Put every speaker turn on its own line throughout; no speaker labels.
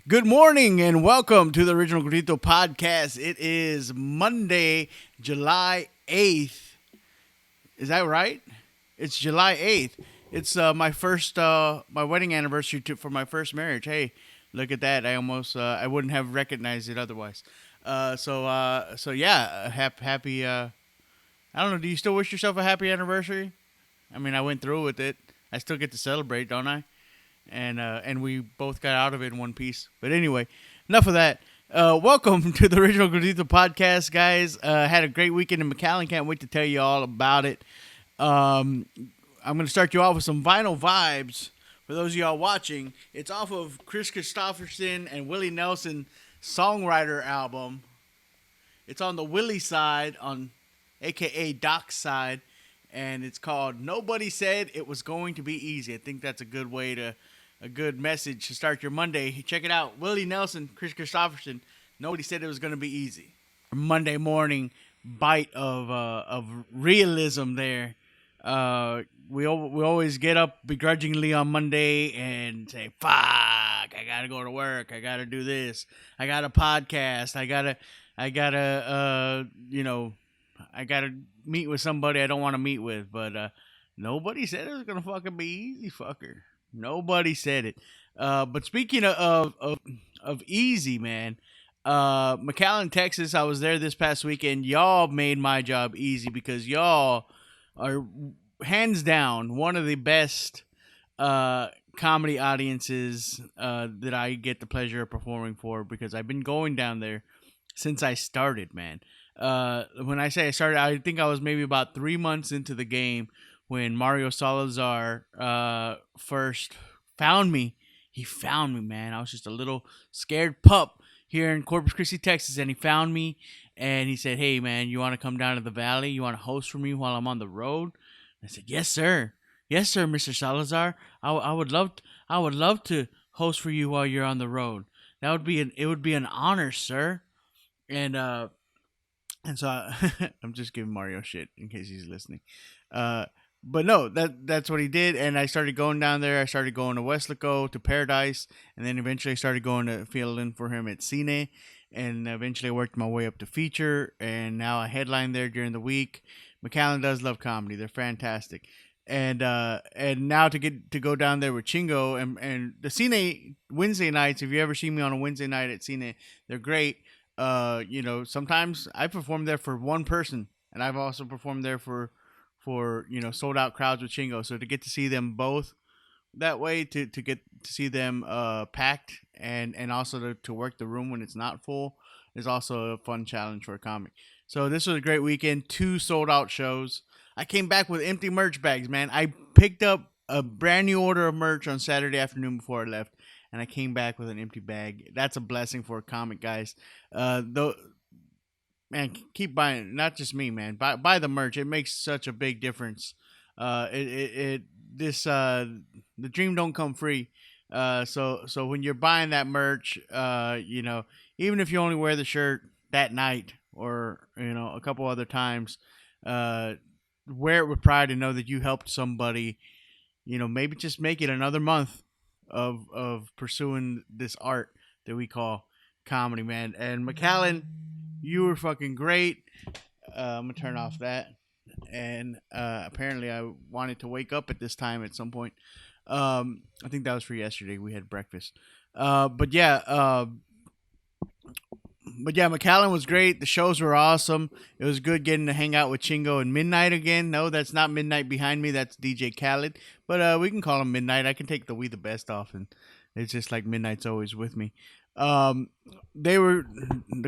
Good morning and welcome to the Original Gordito podcast. It is Monday, July 8th. Is that right? It's July 8th. It's my wedding anniversary for my first marriage. Hey, look at that. I wouldn't have recognized it otherwise. Happy, I don't know, do you still wish yourself a happy anniversary? I mean, I went through with it. I still get to celebrate, don't I? And we both got out of it in one piece. But anyway, enough of that. Welcome to the Original Gordito podcast, guys. Had a great weekend in McAllen. Can't wait to tell you all about it. I'm going to start you off with some vinyl vibes. For those of y'all watching, it's off of Chris Christopherson and Willie Nelson songwriter album. It's on the Willie side, aka Doc's side, and it's called Nobody Said It Was Going to Be Easy. I think that's a good message to start your Monday. Check it out. Willie Nelson, Chris Christopherson. Nobody said it was going to be easy. Monday morning bite of realism there. We always get up begrudgingly on Monday and say, "Fuck! I gotta go to work. I gotta do this. I got a podcast. I gotta meet with somebody I don't want to meet with." But nobody said it was gonna fucking be easy, fucker. Nobody said it. But speaking of easy, man, McAllen, Texas, I was there this past weekend. Y'all made my job easy because y'all are hands down one of the best comedy audiences that I get the pleasure of performing for, because I've been going down there since I started, man. When I say I started, I think I was maybe about 3 months into the game when Mario Salazar first found me. He found me, man. I was just a little scared pup here in Corpus Christi, Texas, and he found me, and he said, "Hey, man, you want to come down to the valley? You want to host for me while I'm on the road?" I said, "Yes, sir. Yes, sir, Mr. Salazar. I would love to host for you while you're on the road. It would be an honor, sir." And so I'm just giving Mario shit in case he's listening. But no, that's what he did, and I started going down there. I started going to Westlaco, to Paradise, and then eventually I started going to fill in for him at Cine, and eventually I worked my way up to feature, and now I headline there during the week. McAllen does love comedy; they're fantastic, and now to go down there with Chingo and the Cine Wednesday nights. If you ever see me on a Wednesday night at Cine, they're great. Sometimes I perform there for one person, and I've also performed there for sold out crowds with Chingo. So to get to see them both that way, to get to see them packed and also to work the room when it's not full is also a fun challenge for a comic. So this was a great weekend. 2 sold out shows. I came back with empty merch bags, man. I picked up a brand new order of merch on Saturday afternoon before I left, and I came back with an empty bag. That's a blessing for a comic, guys. Though, man, keep buying. Not just me, man. Buy the merch. It makes such a big difference. The dream don't come free. So when you're buying that merch, even if you only wear the shirt that night or a couple other times, wear it with pride and know that you helped somebody. Maybe just make it another month of pursuing this art that we call comedy, man. And McAllen, you were fucking great. I'm gonna turn off that. And apparently I wanted to wake up at this time at some point. I think that was for yesterday. We had breakfast. McAllen was great. The shows were awesome. It was good getting to hang out with Chingo and Midnite again. No, that's not Midnite behind me. That's DJ Khaled. But we can call him Midnite. I can take the "We the Best" off, and it's just like Midnite's always with me. The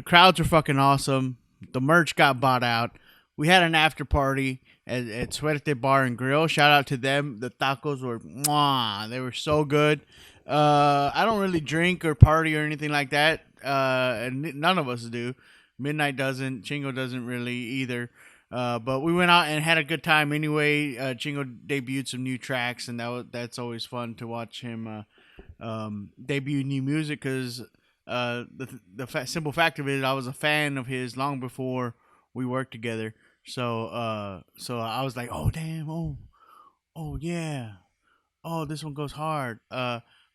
crowds were fucking awesome. The merch got bought out. We had an after party at Suerte Bar and Grill. Shout out to them. The tacos were mwah. They were so good. I don't really drink or party or anything like that. And none of us do. Midnite doesn't. Chingo doesn't really either. But we went out and had a good time anyway. Chingo debuted some new tracks, and that's always fun to watch him debut new music, because the simple fact of it, I was a fan of his long before we worked together. So I was like, oh damn, oh yeah, oh this one goes hard.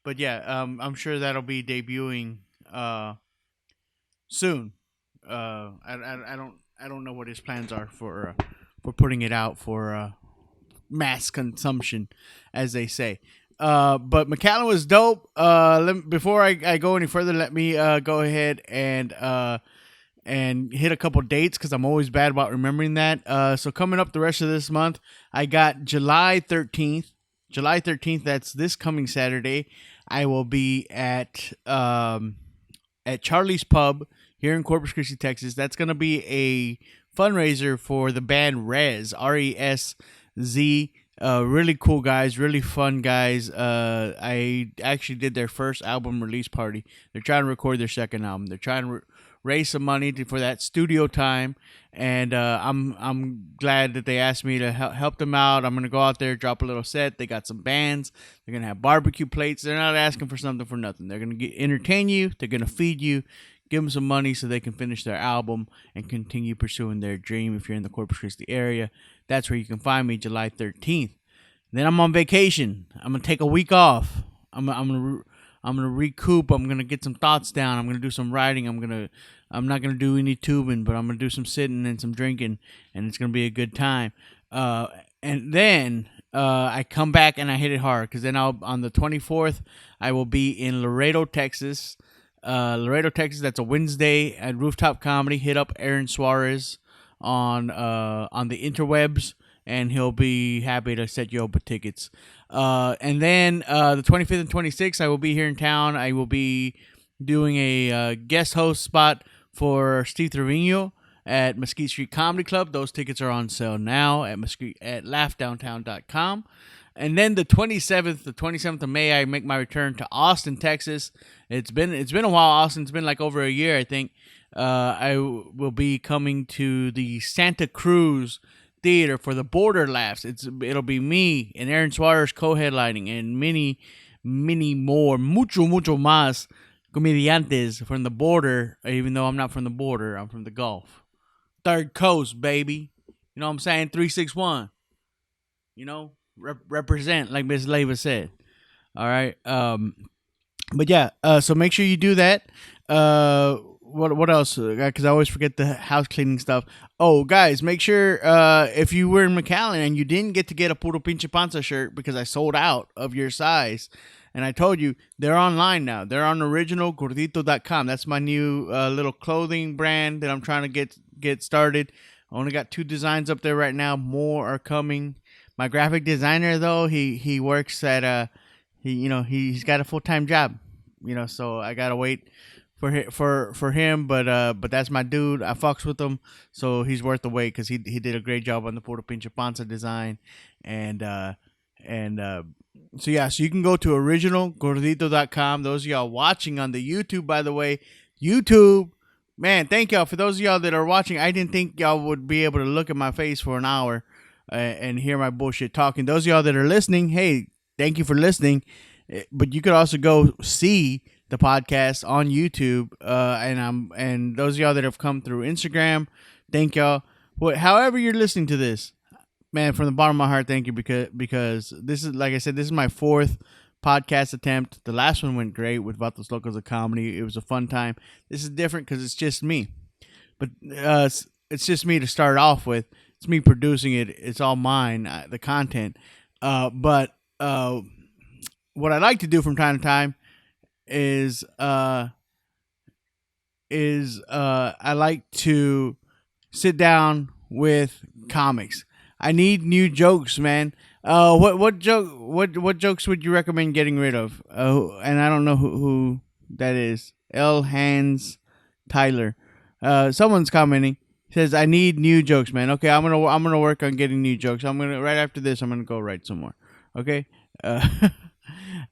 But yeah, I'm sure that'll be debuting soon. I don't know what his plans are for putting it out for mass consumption, as they say. But McAllen was dope. Before I go any further, let me go ahead and hit a couple dates because I'm always bad about remembering that. So coming up the rest of this month, I got July 13th. July 13th, that's this coming Saturday. I will be at Charlie's Pub here in Corpus Christi, Texas. That's going to be a fundraiser for the band Rez, RESZ. Really cool guys, really fun guys. I actually did their first album release party. They're trying to record their second album. They're trying to raise some money for that studio time, and I'm glad that they asked me to help them out. I'm gonna go out there, drop a little set. They got some bands. They're gonna have barbecue plates. They're not asking for something for nothing. They're gonna entertain you. They're gonna feed you. Give them some money so they can finish their album and continue pursuing their dream. If you're in the Corpus Christi area, that's where you can find me, July 13th. Then I'm on vacation. I'm gonna take a week off. I'm gonna recoup. I'm gonna get some thoughts down. I'm gonna do some writing. I'm not gonna do any tubing, but I'm gonna do some sitting and some drinking, and it's gonna be a good time. And then I come back and I hit it hard because then on the 24th I will be in Laredo, Texas. That's a Wednesday at Rooftop Comedy. Hit up Aaron Suarez on the interwebs, and he'll be happy to set you up with tickets. And then the 25th and 26th, I will be here in town. I will be doing a guest host spot for Steve Trevino at Mesquite Street Comedy Club. Those tickets are on sale now at laughdowntown.com. And then the 27th of May, I make my return to Austin, Texas. It's been a while, Austin. It's been like over a year, I think. I will be coming to the Santa Cruz Theater for the Border Laughs. It'll be me and Aaron Suarez co-headlining and many more, mucho más comediantes from the border. Even though I'm not from the border, I'm from the Gulf, Third Coast, baby. You know what I'm saying? 361. You know, represent like Miss Leva said. All right. But yeah. So make sure you do that. What else? Because I always forget the house cleaning stuff. Oh, guys, make sure if you were in McAllen and you didn't get to get a Puro Pinche Panza shirt because I sold out of your size, and I told you, they're online now. They're on originalgordito.com. That's my new little clothing brand that I'm trying to get started. I only got 2 designs up there right now. More are coming. My graphic designer, though, he works at he's got a full-time job. So I gotta wait for him, but that's my dude. I fucks with him, so he's worth the wait because he did a great job on the Puro Pinche Panza design, and so yeah, so you can go to originalgordito.com. Those of y'all watching on the YouTube, by the way, YouTube, man, thank y'all. For those of y'all that are watching, I didn't think y'all would be able to look at my face for an hour and hear my bullshit talking. Those of y'all that are listening, hey, thank you for listening. But you could also go see the podcast on YouTube, and those of y'all that have come through Instagram, thank y'all. However you're listening to this, man, from the bottom of my heart, thank you because this is, like I said, this is my 4th podcast attempt. The last one went great with Vatos Locos of Comedy. It was a fun time. This is different because it's just me, but it's just me to start off with. It's me producing it. It's all mine, the content. But what I like to do from time to time is I like to sit down with comics. I need new jokes, man. What jokes would you recommend getting rid of? And I don't know who that is. L Hands Tyler. Someone's commenting. Says I need new jokes, man. Okay, I'm gonna work on getting new jokes. Right after this, I'm gonna go write some more. Okay.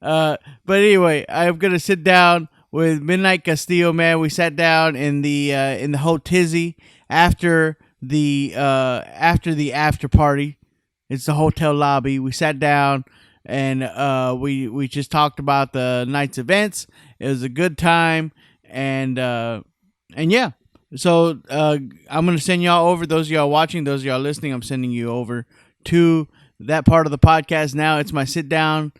But anyway, I'm gonna sit down with Midnite Castillo, man. We sat down in the Hotizzy after the after party. It's the hotel lobby. We sat down and we just talked about the night's events. It was a good time, and yeah. So I'm gonna send y'all over. Those of y'all watching, those of y'all listening, I'm sending you over to that part of the podcast now. It's my sit down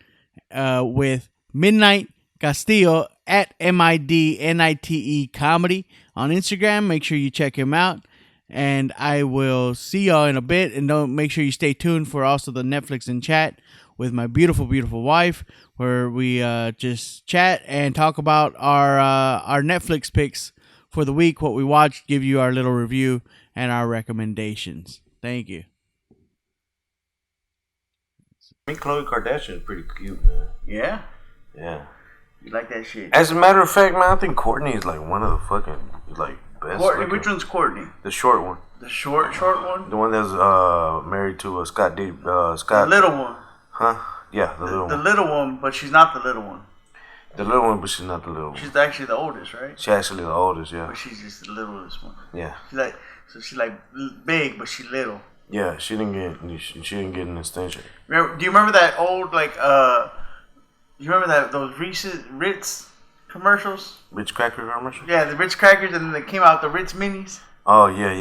with Midnite Castillo at MIDNITE Comedy on Instagram. Make sure you check him out. And I will see y'all in a bit. And don't make sure you stay tuned for also the Netflix and Chat with my beautiful, beautiful wife, where we just chat and talk about our Netflix picks for the week, what we watched, give you our little review and our recommendations. Thank you.
I think Khloe Kardashian is pretty cute, man.
Yeah?
Yeah.
You like that shit?
As a matter of fact, man, I think Courtney is like one of the fucking like best.
Courtney, which one's Courtney?
The short one.
The short one?
The one that's married to Scott.
The little one.
Huh? Yeah, the little one.
The little one, but she's not the little one.
The little one, but she's not the little one.
She's actually the oldest, right?
She's actually the oldest, yeah.
But she's just the littlest one.
Yeah.
She's like big, but she's little.
Yeah, she didn't get an extension.
Do you remember that old you remember those Ritz commercials?
Ritz Cracker commercial?
Yeah, the Ritz Crackers, and then they came out the Ritz Minis.
Oh yeah.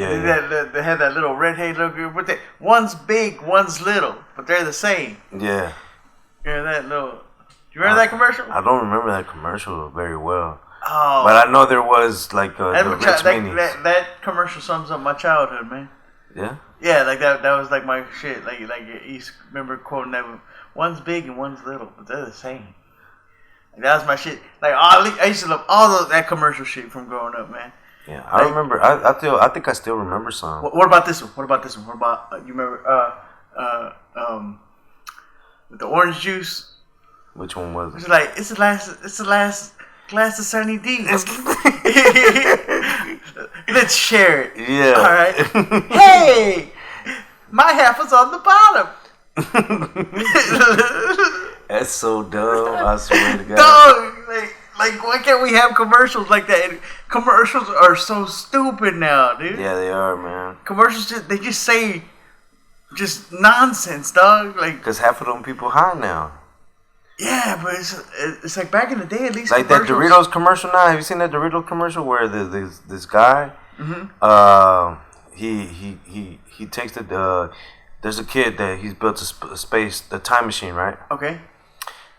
They had that little redhead logo, but one's big, one's little, but they're the same.
Yeah.
Yeah, that little. Do you remember that commercial?
I don't remember that commercial very well.
Oh.
But I know there was like the Ritz Minis.
That commercial sums up my childhood, man.
Yeah.
Yeah, like that was like my shit. Like you remember quoting that. One's big and one's little, but they're the same. Like, that was my shit. Like I used to love all that commercial shit from growing up, man.
Yeah, I remember. I think I still remember some.
What about this one? What about you remember? With the orange juice.
Which one was it?
It's like it's the last glass of Sunny D. Let's share it.
Yeah.
All right. Hey, my half was on the bottom.
That's so dumb. I swear to God.
Dog, like why can't we have commercials like that? And commercials are so stupid now, dude.
Yeah, they are, man.
Commercials they just say just nonsense, dog. Like,
because half of them people high now.
Yeah, but it's like back in the day, at least.
Like that Doritos commercial now. Have you seen that Doritos commercial where this guy, he takes there's a kid that he's built a time machine, right?
Okay.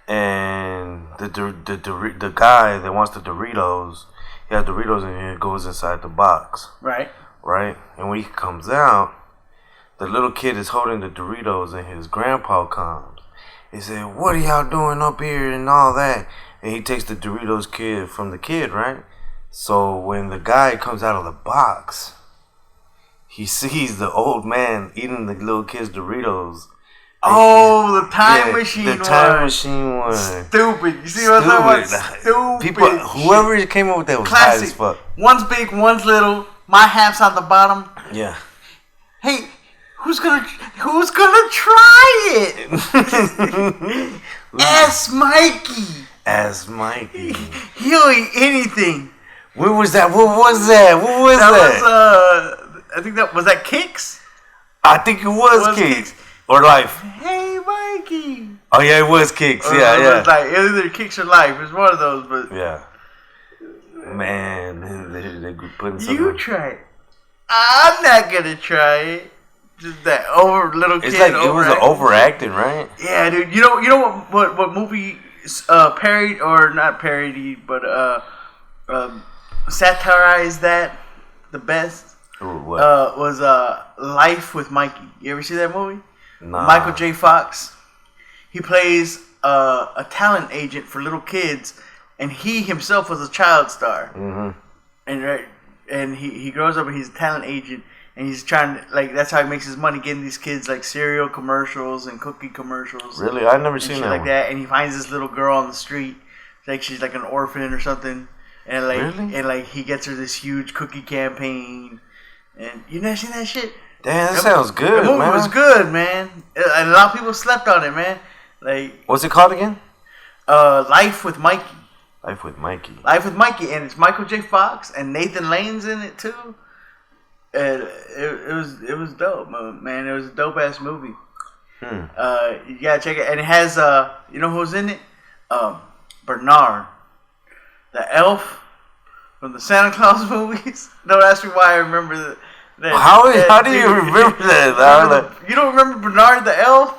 And the guy that wants the Doritos, he has Doritos in here, goes inside the box.
Right.
Right? And when he comes out, the little kid is holding the Doritos and his grandpa comes. He said, "What are y'all doing up here and all that?" And he takes the Doritos kid from the kid, right? So when the guy comes out of the box, he sees the old man eating the little kid's Doritos.
Oh, the time machine one.
The time machine one.
Stupid. You see what I'm talking about? Stupid.
People, whoever came up with that was
classic.
High as fuck.
One's big, one's little. My half's on the bottom.
Yeah.
Hey, who's gonna try it? Ask Mikey.
Ask Mikey.
He'll eat anything.
Where was that? What was that? What was that?
I think that was that Kicks.
I think it was Kicks. Or Life.
Hey, Mikey.
Oh yeah, it was Kicks. Yeah.
It was like either Kicks or Life. It was one of those, but
yeah. Man, they putting something.
You try it. I'm not gonna try it. Just that little kid.
It's like it was overacting, right?
Yeah, dude. You know what movie parodied or not parodied, but satirized that the best?
What?
Was Life with Mikey. You ever see that movie?
Nah.
Michael J. Fox. He plays a talent agent for little kids, and he himself was a child star. Mm-hmm. And he grows up and he's a talent agent, and he's trying to, that's how he makes his money, getting these kids like cereal commercials and cookie commercials.
Really, I've never seen that
like
one.
that. And he finds this little girl on the street, like she's like an orphan or something, and and he gets her this huge cookie campaign. And you never seen that shit?
Damn, that sounds good,
man. The movie
was
good, man. And a lot of people slept on it, man.
What's it called again?
Life with Mikey.
Life with Mikey.
Life with Mikey, and it's Michael J. Fox and Nathan Lane's in it too. And it was dope, man. It was a dope ass movie. You gotta check it, and it has you know who's in it? Bernard, the elf from the Santa Claus movies. Don't ask me why I remember that.
How do you remember that?
You don't remember Bernard the elf?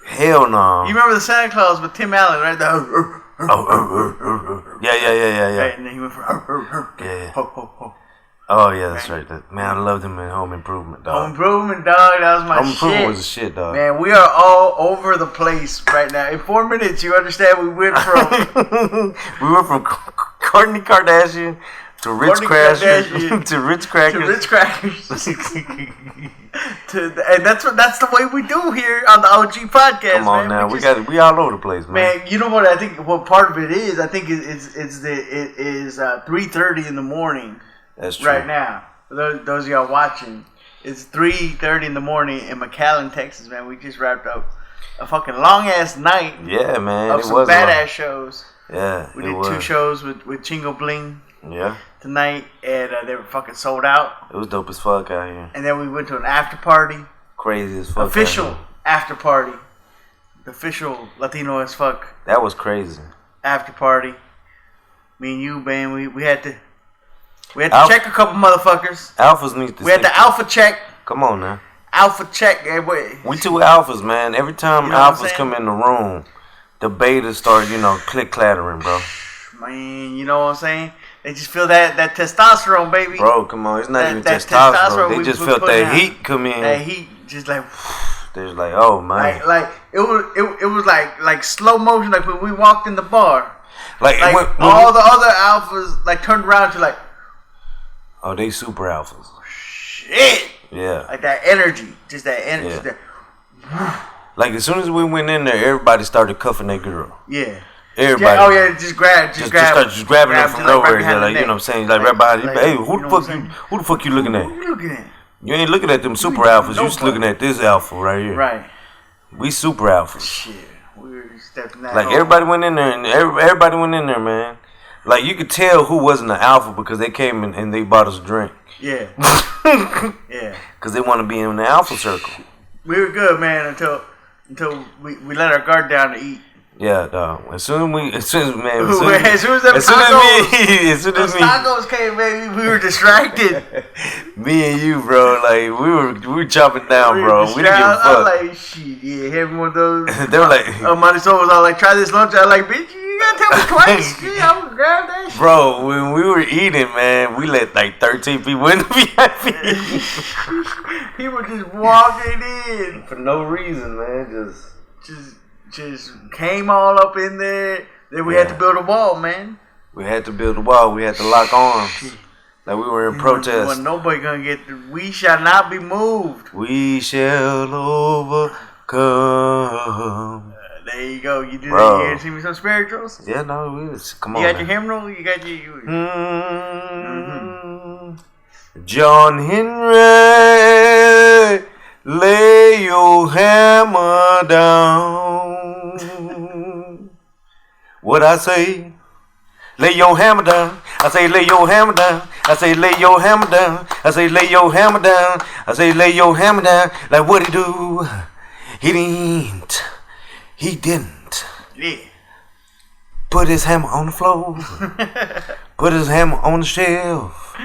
Hell no.
You remember the Santa Claus with Tim Allen, right?
Yeah.
And then he went for
Yeah.
ho, ho, ho.
Oh yeah, that's right. Man, I loved him in Home Improvement, dog.
Home Improvement, dog. That was my
Home
shit.
Improvement was the shit, dog.
Man, we are all over the place right now. In 4 minutes, you understand we went from
Kourtney Kardashian to Ritz Crackers to Ritz Crackers
to Ritz Crackers. And that's the way we do here on the OG podcast.
Come on, man. Now, we all over the place, man.
Man, you know what I think? What part of it is? I think it is 3:30 in the morning.
That's true.
Right now, for those of y'all watching, it's 3:30 in the morning in McAllen, Texas. Man, we just wrapped up a fucking long ass night.
Yeah, man.
Of some badass shows.
Yeah,
we did 2 shows with Chingo Bling.
Yeah.
Tonight, and they were fucking sold out.
It was dope as fuck out here.
And then we went to an after party.
Crazy as fuck.
Official after party. The official Latino as fuck.
That was crazy.
After party. Me and you, man, we had to check a couple motherfuckers.
Alphas need to.
We had the alpha check.
Come on now.
Alpha check.
We 2 alphas, man. Every time alphas come in the room, the betas start, click clattering, bro.
Man, you know what I'm saying? They just feel that testosterone, baby.
Bro, come on. It's not even testosterone. They just felt that heat come in.
That heat just like...
They're just like, oh, man.
Like it was like slow motion, like when we walked in the bar.
Like
when all the other alphas like turned around to like...
Oh, they super alphas.
Shit!
Yeah.
Like that energy. Just that energy.
Yeah. Like as soon as we went in there, everybody started cuffing that girl.
Yeah.
Everybody.
Just grabbing
them from nowhere. Like, you know what I'm saying? Like right behind you. Hey, who the fuck you looking at?
Who you looking at?
You ain't looking at them super alphas. You just looking at this alpha right here.
Right.
We super alphas.
Shit. We were stepping that.
Like everybody went in there, and everybody went in there, man. Like you could tell who wasn't an alpha because they came in and they bought us a drink.
Yeah. Yeah.
Because they want to be in the alpha circle.
We were good, man, until we let our guard down to eat.
Yeah, dog. As soon as tacos
came, baby, we were distracted.
Me and you, bro, like we were chopping down, bro. We didn't give a fuck.
I was like, shit, yeah, having one of those.
They were like,
Marisol was all like, try this lunch. I was like, bitch, you gotta tell me twice. Shit, I'm gonna grab that shit.
Bro, when we were eating, man, we let like 13 people in the VIP.
People just walking in
for no reason, man.
Just came all up in there. Then we had to build a wall, man.
We had to build a wall. We had to lock arms. Like we were in protest.
Nobody gonna get we shall not be moved.
We shall overcome.
There you go. You do that. You see me some spirituals?
Yeah, no, we was. Come on.
You got your hymnal? You got your.
John Henry, lay your hammer down. What I say? Lay your hammer down. I say lay your hammer down. I say lay your hammer down. I say lay your hammer down. I say lay your hammer down. Like what he do? He didn't. He didn't.
Yeah.
Put his hammer on the floor. Put his hammer on the shelf.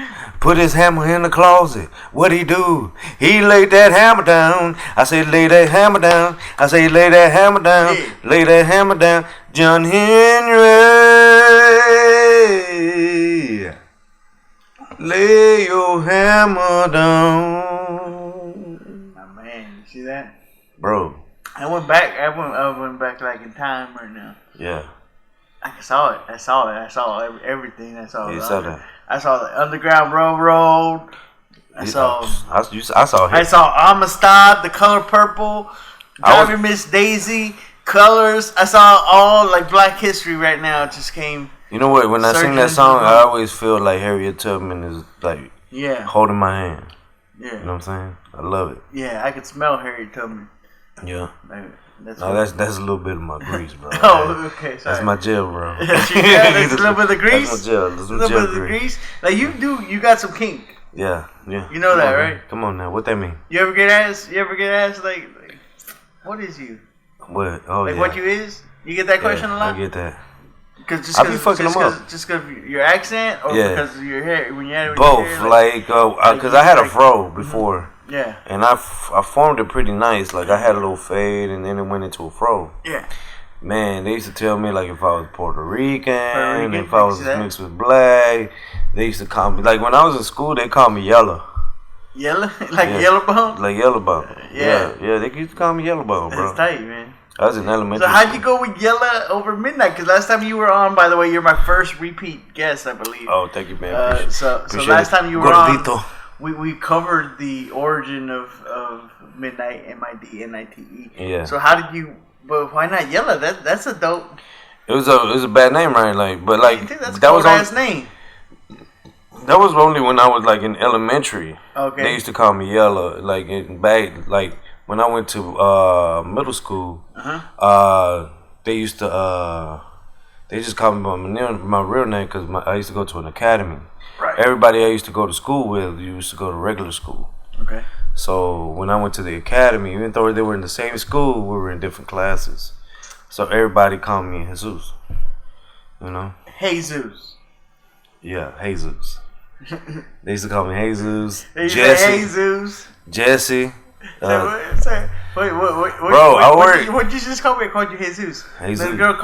Put his hammer in the closet. What'd he do? He laid that hammer down. I say lay that hammer down. I say lay that hammer down. Yeah. Lay that hammer down. John Henry, lay your hammer down.
Oh, man, you see that?
Bro.
I went back like in time right now.
Yeah.
I saw it. I saw everything. I saw.
You saw that.
I saw the Underground Railroad. I saw
him.
I saw Amistad, The Color Purple, Driving Miss Daisy, Colors. I saw all like Black History right now. It just came.
You know what? When I sing that song, I always feel like Harriet Tubman is like holding my hand. Yeah. You know what I'm saying? I love it.
Yeah, I could smell Harriet Tubman.
Yeah. That's a little bit of my grease, bro.
Oh, okay, sorry.
That's my gel, bro.
That's a little bit of the grease?
That's my gel. That's
a little bit of the grease. Like you got some kink.
Yeah.
You know that, right?
Come on now. What that mean?
You ever get asked like what is you?
What? Oh,
like what you is? You get that question a lot?
I get that.
I be fucking them up. Just because of your accent or because of your hair? When you had
both, because I had a fro before.
Yeah.
And I formed it pretty nice. Like I had a little fade, and then it went into a fro.
Yeah.
Man, they used to tell me like if I was Puerto Rican, if I was
that.
mixed with black. They used to call me like when I was in school. They called me yellow.
Yellow, like yellow bone.
Like yellow bone. Yeah. They used to call me yellow bone, bro.
That's tight, man.
I was in elementary.
So how'd you go with Yella over Midnite? Because last time you were on, by the way, you're my first repeat guest, I believe.
Oh, thank you, man.
So last time you were
Gordito.
on, we covered the origin of Midnite, MIDNITE.
Yeah.
So how did you? But why not Yella? That's a dope.
It was a bad name, right? Like, but like
that's
that was
ass name.
That was only when I was like in elementary.
Okay.
They used to call me Yella. Like like when I went to middle school, they used to they just called me my real name because I used to go to an academy.
Right.
Everybody I used to go to school with used to go to regular school.
Okay.
So when I went to the academy, even though they were in the same school, we were in different classes. So everybody called me Jesus. You know?
Jesus.
Yeah, Jesus. They used to call me Jesus.
They used to say Jesus.
Jesse.
Wait, what'd you just call me? I called you Jesus.
Jesus.
The girl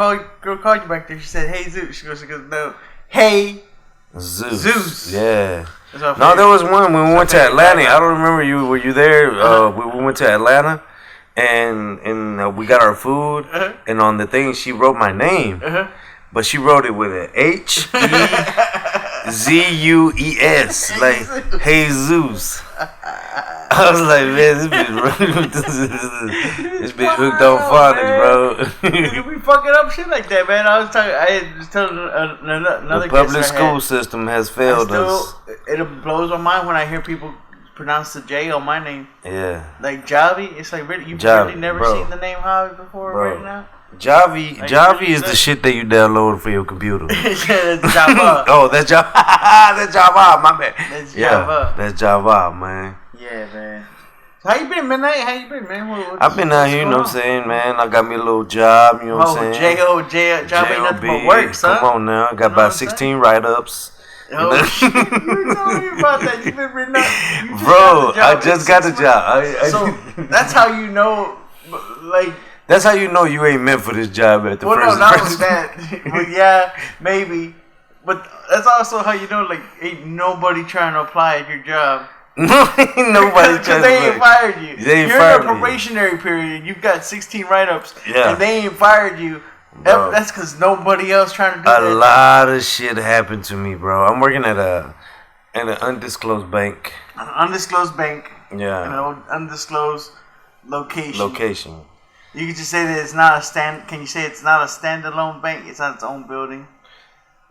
called you back there. She said, "Hey Zeus." She goes, "No, hey Zeus."
Yeah. No, there was one when we went to Atlanta. I don't remember you. Were you there? We went to Atlanta, and we got our food, and on the thing she wrote my name, but she wrote it with an HEZUES, like Jesus. I was like, man, this bitch hooked on phonics, bro.
We fucking up shit like that, man. I was telling another
the public school system has failed us.
It blows my mind when I hear people pronounce the J on my name.
Yeah.
Like Javi, it's like really, you've really never seen the name Javi before, right now.
Javi is the shit that you download for your computer.
That's Java.
Oh, that's Java. That's Java. My bad.
That's Java.
That's Java, man.
Yeah, man. So how you been, Midnite? How you been, man?
I've been out here, you know what I'm saying, man. I got me a little job, you know what I'm saying.
Job ain't nothing but work, son.
Come on now. I got about 16 write-ups.
Oh, shit. You were telling me about that. You've been written up.
Bro, I just got the job.
So that's how you know, like.
That's how you know you ain't meant for this job at the first.
Well, no, not only that. But yeah, maybe. But that's also how you know, like, ain't nobody trying to apply at your job.
Nobody
because they ain't fired you.
They ain't
You're
fired
in a probationary period. You've got 16 write-ups,
yeah,
and they ain't fired you. Bro, that's because nobody else trying to do that.
A lot of shit happened to me, bro. I'm working at an undisclosed bank.
An undisclosed bank.
Yeah.
An undisclosed location. You can just say that it's not Can you say it's not a standalone bank? It's not its own building.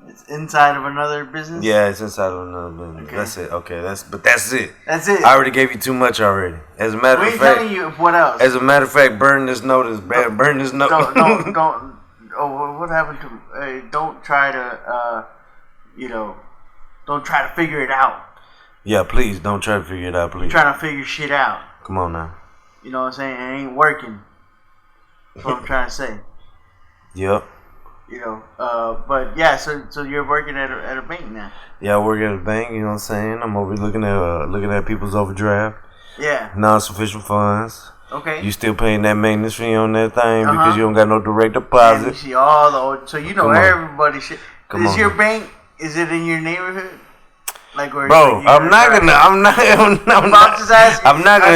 It's inside of another business.
Yeah, it's inside of another business. Okay. That's it. Okay, that's it.
That's it.
I already gave you too much already. As a matter of fact,
telling you what else.
As a matter of fact, burn this notice. Burn this note.
Don't. Oh, what happened to? Don't try to. Don't try to figure it out.
Yeah, please don't try to figure it out, please.
You're trying to figure shit out.
Come on now.
You know what I'm saying? It ain't working. That's what I'm trying to say.
Yep.
But yeah, so you're working at a bank now.
Yeah, I work at a bank. You know what I'm saying? I'm over looking at people's overdraft.
Yeah.
Non-sufficient funds.
Okay.
You still paying that maintenance fee on that thing because you don't got no direct deposit.
And you see all the so you know everybody shit. Is your
now.
bank? Is it in your neighborhood? Like where?
Bro, I'm not gonna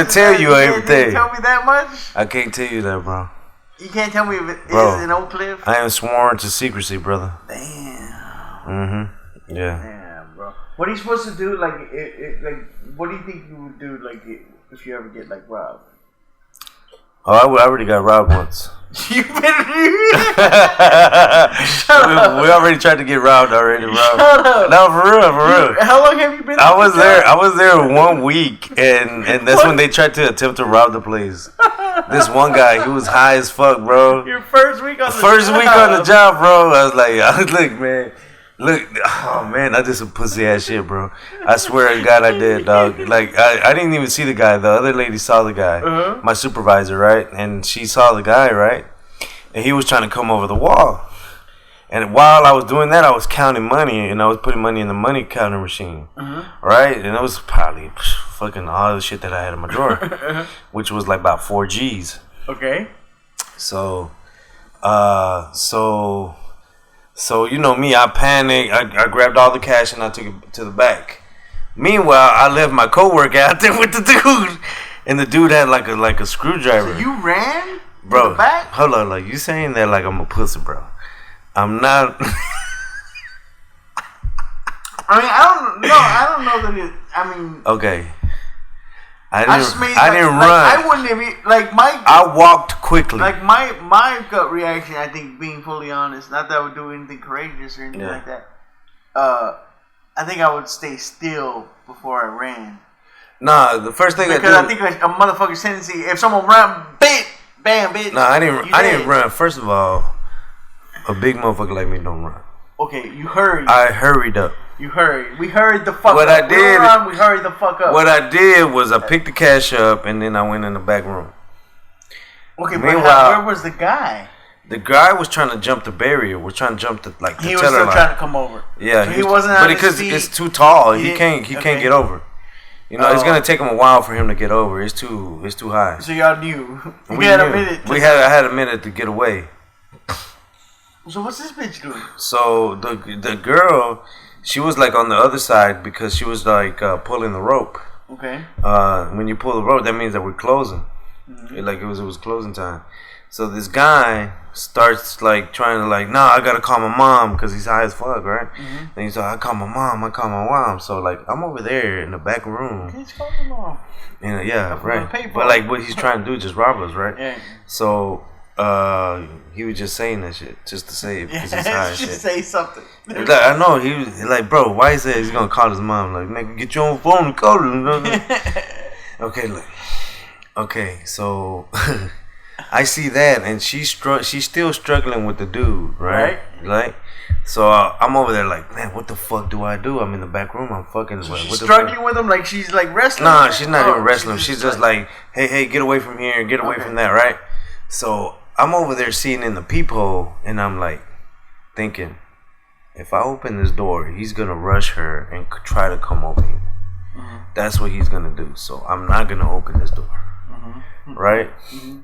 tell you everything.
You tell me that much?
I can't tell you that, bro.
You can't tell me if it is in Oak Cliff?
I am sworn to secrecy, brother.
Damn.
Mm-hmm. Yeah.
Damn, bro. What are you supposed to do? Like, what do you think you would do? Like, if you ever get robbed?
Oh, I already got robbed once.
You better.
We already tried to get robbed already, bro.
Shut up.
No, for real.
How long have you been?
I was there 1 week, and that's when they tried to attempt to rob the place. This one guy, he was high as fuck, bro.
Your first week on the
job, bro. I was like, oh man, I did some pussy ass shit, bro. I swear to God, I did, dog. Like, I didn't even see the guy. The other lady saw the guy, my supervisor, right? And she saw the guy, right? And he was trying to come over the wall. And while I was doing that, I was counting money, and I was putting money in the money counter machine, right? And it was probably fucking all the shit that I had in my drawer, which was like about 4 G's.
Okay.
So, you know me, I panicked. I grabbed all the cash and I took it to the back. Meanwhile, I left my coworker out there with the dude, and the dude had like a screwdriver.
So you ran,
bro?
To the back?
Hold on, like you saying that like I'm a pussy, bro. I'm not.
I mean, I don't know that it. I mean,
okay. I didn't run.
I wouldn't even like my.
I walked quickly.
Like my gut reaction, I think, being fully honest, not that I would do anything courageous or anything like that. I think I would stay still before I ran.
Nah, the first thing
because I think a motherfucker's tendency, if someone ran, bam, bitch.
Nah, I didn't run. First of all, a big motherfucker like me don't run.
Okay, you hurried.
I hurried up.
You hurried. We hurried the fuck
what
up.
I did,
we hurried the fuck up.
What I did was I picked the cash up and then I went in the back room.
Okay, meanwhile, where was the guy?
The guy was trying to jump the barrier. We're trying to jump the the
he was still trying to come over.
Yeah,
so he wasn't. But
because it's too tall, he can't get over. You know, it's gonna take him a while for him to get over. It's too high.
So y'all knew.
We had a minute. I had a minute to get away.
So what's this bitch doing?
So the girl, she was like on the other side because she was like pulling the rope.
Okay.
When you pull the rope, that means that we're closing. Mm-hmm. It was closing time. So this guy starts like trying to like, nah, I gotta call my mom because he's high as fuck, right? Mm-hmm. And he's like, I call my mom. So like, I'm over there in the back room.
He's calling mom.
And yeah, right. But like, what he's trying to do is just rob us, right?
Yeah.
So he was just saying that shit just to say it because he's high.
Just say something.
Like, I know he was like, bro, why he said he's gonna call his mom? Like, nigga, get your own phone and call him. Okay, look. Okay, so. I see that, and she's still struggling with the dude, right? Like, so I'm over there like, man, what the fuck do I do? I'm in the back room. I'm fucking.
So she's struggling with him, like she's like wrestling.
Nah, she's not even wrestling. She's just like, hey, get away from here, get away from that, right? So I'm over there seeing in the peephole, and I'm like, thinking, if I open this door, he's gonna rush her and try to come over here. Mm-hmm. That's what he's gonna do. So I'm not gonna open this door, right? Mm-hmm.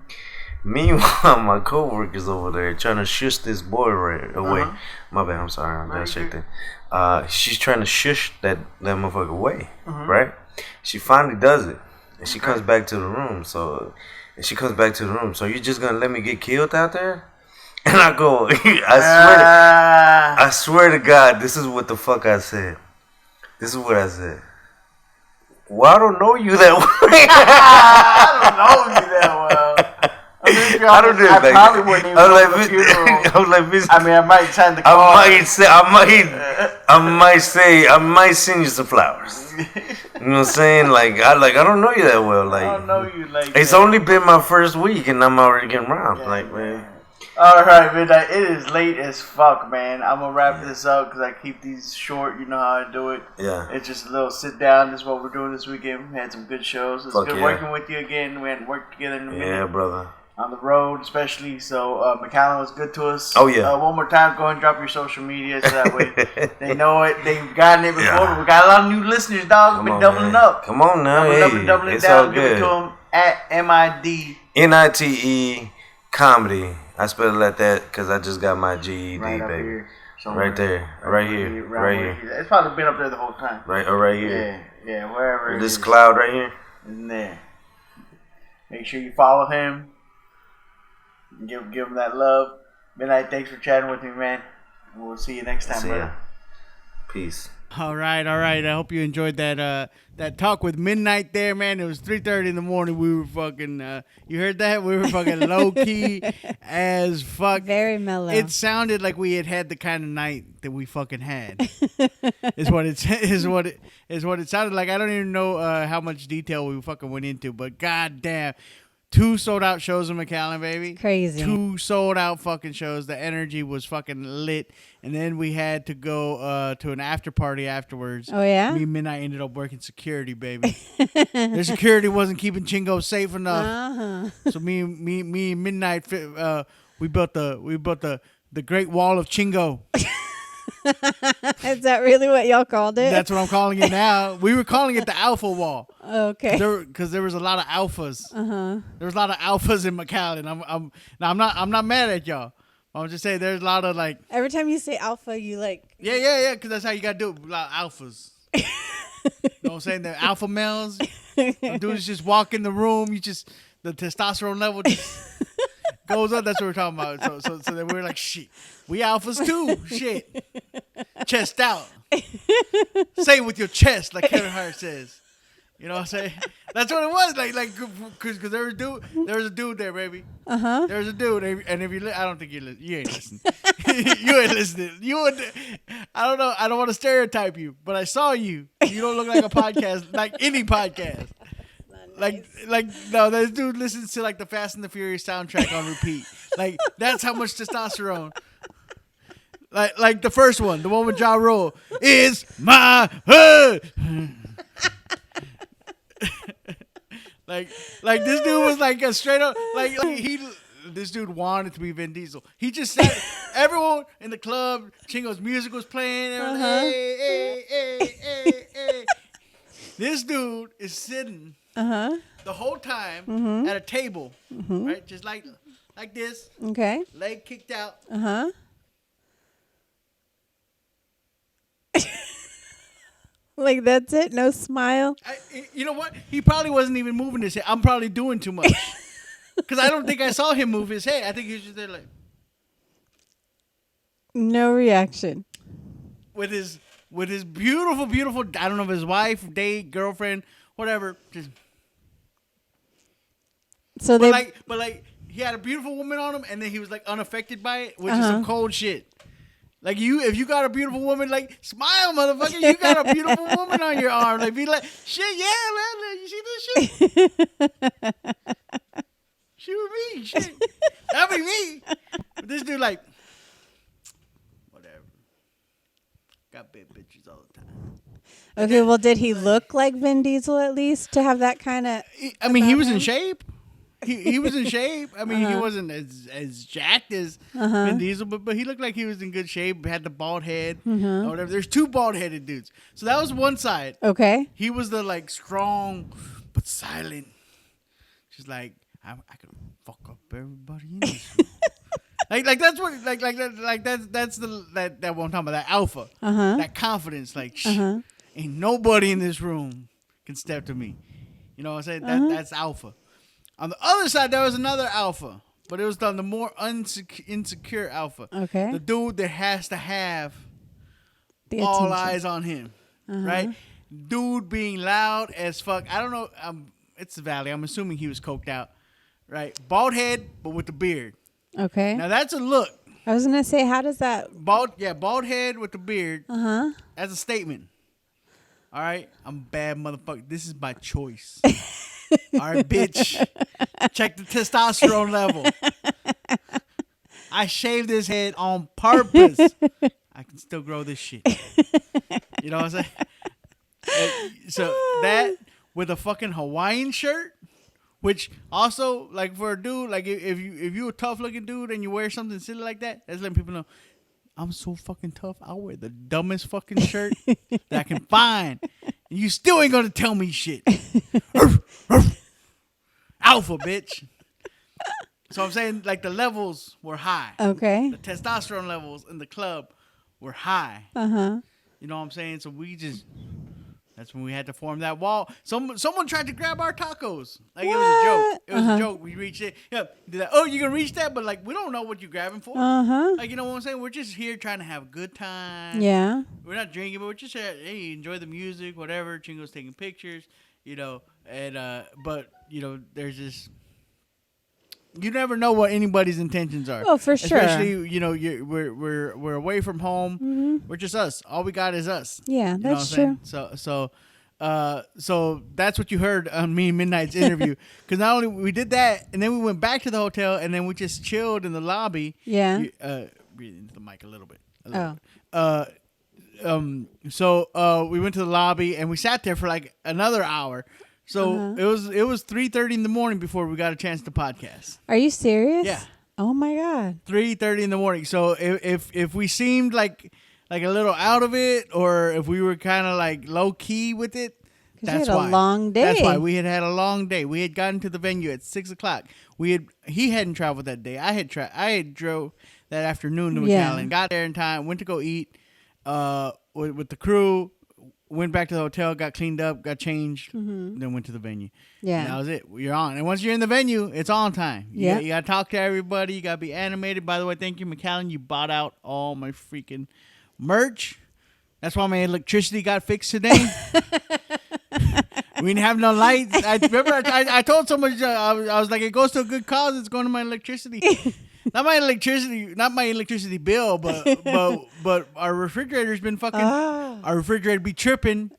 Meanwhile, my coworker's over there trying to shush this boy right away. My bad, I'm sorry, I'm that shit there. She's trying to shush that motherfucker away, right? She finally does it, and she comes back to the room. So you're just gonna let me get killed out there? And I go, I swear to God, this is what the fuck I said. This is what I said. Well, I don't know you that well.
I don't know you that well. I don't know. I probably wouldn't even go to the funeral.
I was like, bitch.
I mean, I might sign the card.
I might send you some flowers. You know what I'm saying? Like, I don't know you that well. Like,
I don't know you like.
It's only been my first week, and I'm already getting robbed. Yeah, like, man.
All right, Midnite. It is late as fuck, man. I'm gonna wrap this up because I keep these short. You know how I do it.
Yeah.
It's just a little sit down. This is what we're doing this weekend. We had some good shows. It's good working with you again. We hadn't worked together in a minute.
Yeah, brother.
On the road, especially. So McAllen was good to us.
Oh yeah.
One more time, go and drop your social media so that way they know it. They've gotten it before. Yeah. We got a lot of new listeners, dog. We've been doubling up.
Come on now,
doubling
it's
down.
all
Give it to them at
MIDNITE comedy. I spell it like that because I just got my GED,
right
baby.
Here,
right there, right here.
It's probably been up there the whole time.
Right here.
Yeah, wherever.
This cloud right here.
In there. Make sure you follow him. Give him that love. Midnite, thanks for chatting with me, man. We'll see you next time, brother.
Peace.
All right. I hope you enjoyed that talk with Midnite there, man. It was 3:30 in the morning. We were fucking. You heard that? We were fucking low key as fuck.
Very mellow.
It sounded like we had the kind of night that we fucking had. is what it sounded like. I don't even know how much detail we fucking went into, but goddamn. 2 sold out shows in McAllen, baby.
Crazy.
2 sold out fucking shows. The energy was fucking lit. And then we had to go to an after party afterwards.
Oh, yeah?
Me and Midnite ended up working security, baby. Their security wasn't keeping Chingo safe enough. So me and Midnite, we built the the Great Wall of Chingo.
Is that really what y'all called it?
That's what I'm calling it now. We were calling it the Alpha Wall.
Okay.
Because there was a lot of alphas. There was a lot of alphas in McAllen. I'm not mad at y'all. I'm just saying there's a lot of like.
Every time you say alpha, you like.
Yeah. Because that's how you gotta do it. A lot of alphas. You know what I'm saying? The alpha males. The dudes just walk in the room. The testosterone level just goes up. That's what we're talking about. So then we're like, shit. We alphas too. Shit. Chest out. Say it with your chest, like Kevin Hart says. You know what I'm saying? That's what it was. Like, because there was a dude there, baby. There was a dude, and if you, I don't think you ain't listening. You ain't listening. I don't know. I don't want to stereotype you, but I saw you. You don't look like a podcast, like any podcast. Like no, this dude listens to like the Fast and the Furious soundtrack on repeat. Like that's how much testosterone. Like the first one, the one with Ja Rule, is my hood. like this dude was like a straight up this dude wanted to be Vin Diesel. He just said everyone in the club, Chingo's music was playing. Hey. This dude is sitting the whole time at a table, right? Just like this.
Okay.
Leg kicked out.
Like that's it? No smile?
You know what? He probably wasn't even moving his head. I'm probably doing too much. Because I don't think I saw him move his head. I think he was just there like.
No reaction.
With his beautiful, beautiful, I don't know if his wife, date, girlfriend, whatever. Just.
So
but he had a beautiful woman on him, and then he was like unaffected by it, which is some cold shit. Like if you got a beautiful woman, like smile, motherfucker. You got a beautiful woman on your arm. Like be like, shit, yeah, man. You see this shit? She would be shit. That'd be me. But this dude like, whatever. Got big bitches all the time.
Okay, well, did he look like Vin Diesel at least to have that kind of?
I mean, he was in shape. He was in shape. I mean, he wasn't as jacked as Vin Diesel, but he looked like he was in good shape. Had the bald head or whatever. There's two bald-headed dudes. So that was one side.
Okay.
He was the like strong but silent. Just like I could fuck up everybody in this room. like that's what that's that one I'm talking about, that alpha. That confidence, like ain't nobody in this room can step to me. You know what I'm saying? That's alpha. On the other side, there was another alpha, but it was the more insecure alpha.
Okay.
The dude that has to have
The
all
attention.
eyes on him, right? Dude being loud as fuck. I don't know. It's the Valley. I'm assuming he was coked out, right? Bald head, but with the beard.
Okay.
Now that's a look.
I was gonna say, how does that?
Bald head with the beard. That's a statement. All right, I'm a bad motherfucker. This is my choice. All right, bitch. Check the testosterone level. I shaved his head on purpose. I can still grow this shit. You know what I'm saying? So that with a fucking Hawaiian shirt, which also like for a dude, like if you a tough looking dude and you wear something silly like that, that's letting people know I'm so fucking tough. I'll wear the dumbest fucking shirt that I can find. And you still ain't gonna tell me shit. Alpha, bitch. So I'm saying like the levels were high.
Okay.
The testosterone levels in the club were high. You know what I'm saying? So that's when we had to form that wall. Someone tried to grab our tacos. Like it was a joke. It was a joke. We reached it. Yeah, did that. Oh, you can reach that, but like we don't know what you're grabbing for. Like you know what I'm saying? We're just here trying to have a good time.
Yeah.
We're not drinking, but we're just here. Hey, enjoy the music, whatever. Chingo's taking pictures, you know, and but you know, there's this. You never know what anybody's intentions are.
Oh, for sure.
Especially, you know, we're away from home. We're just us. All we got is us.
Yeah,
You know
that's
what I'm
true.
saying? So that's what you heard on me and Midnite's interview. Because not only we did that, and then we went back to the hotel, and then we just chilled in the lobby.
Yeah.
Breathe into the mic a little bit.
Oh.
We went to the lobby, and we sat there for like another hour. So it was 3:30 in the morning before we got a chance to podcast.
Are you serious?
Yeah.
Oh my God.
3:30 in the morning. So if we seemed like a little out of it, or if we were kind of like low key with it, that's
you had
why.
a long day.
That's why we had a long day. We had gotten to the venue at 6:00. He hadn't traveled that day. I had drove that afternoon to McAllen. Got there in time. Went to go eat with the crew. Went back to the hotel. Got cleaned up. Got changed. Then went to the venue.
Yeah.
And that was it. You're on. And once you're in the venue, it's on time.
Yeah.
You got to talk to everybody. You got to be animated. By the way, thank you, McAllen. You bought out all my freaking merch. That's why my electricity got fixed today. We didn't have no lights. I remember I told somebody, I was like, it goes to a good cause. It's going to my electricity. Not my electricity bill, but our refrigerator's been fucking. Our refrigerator be tripping.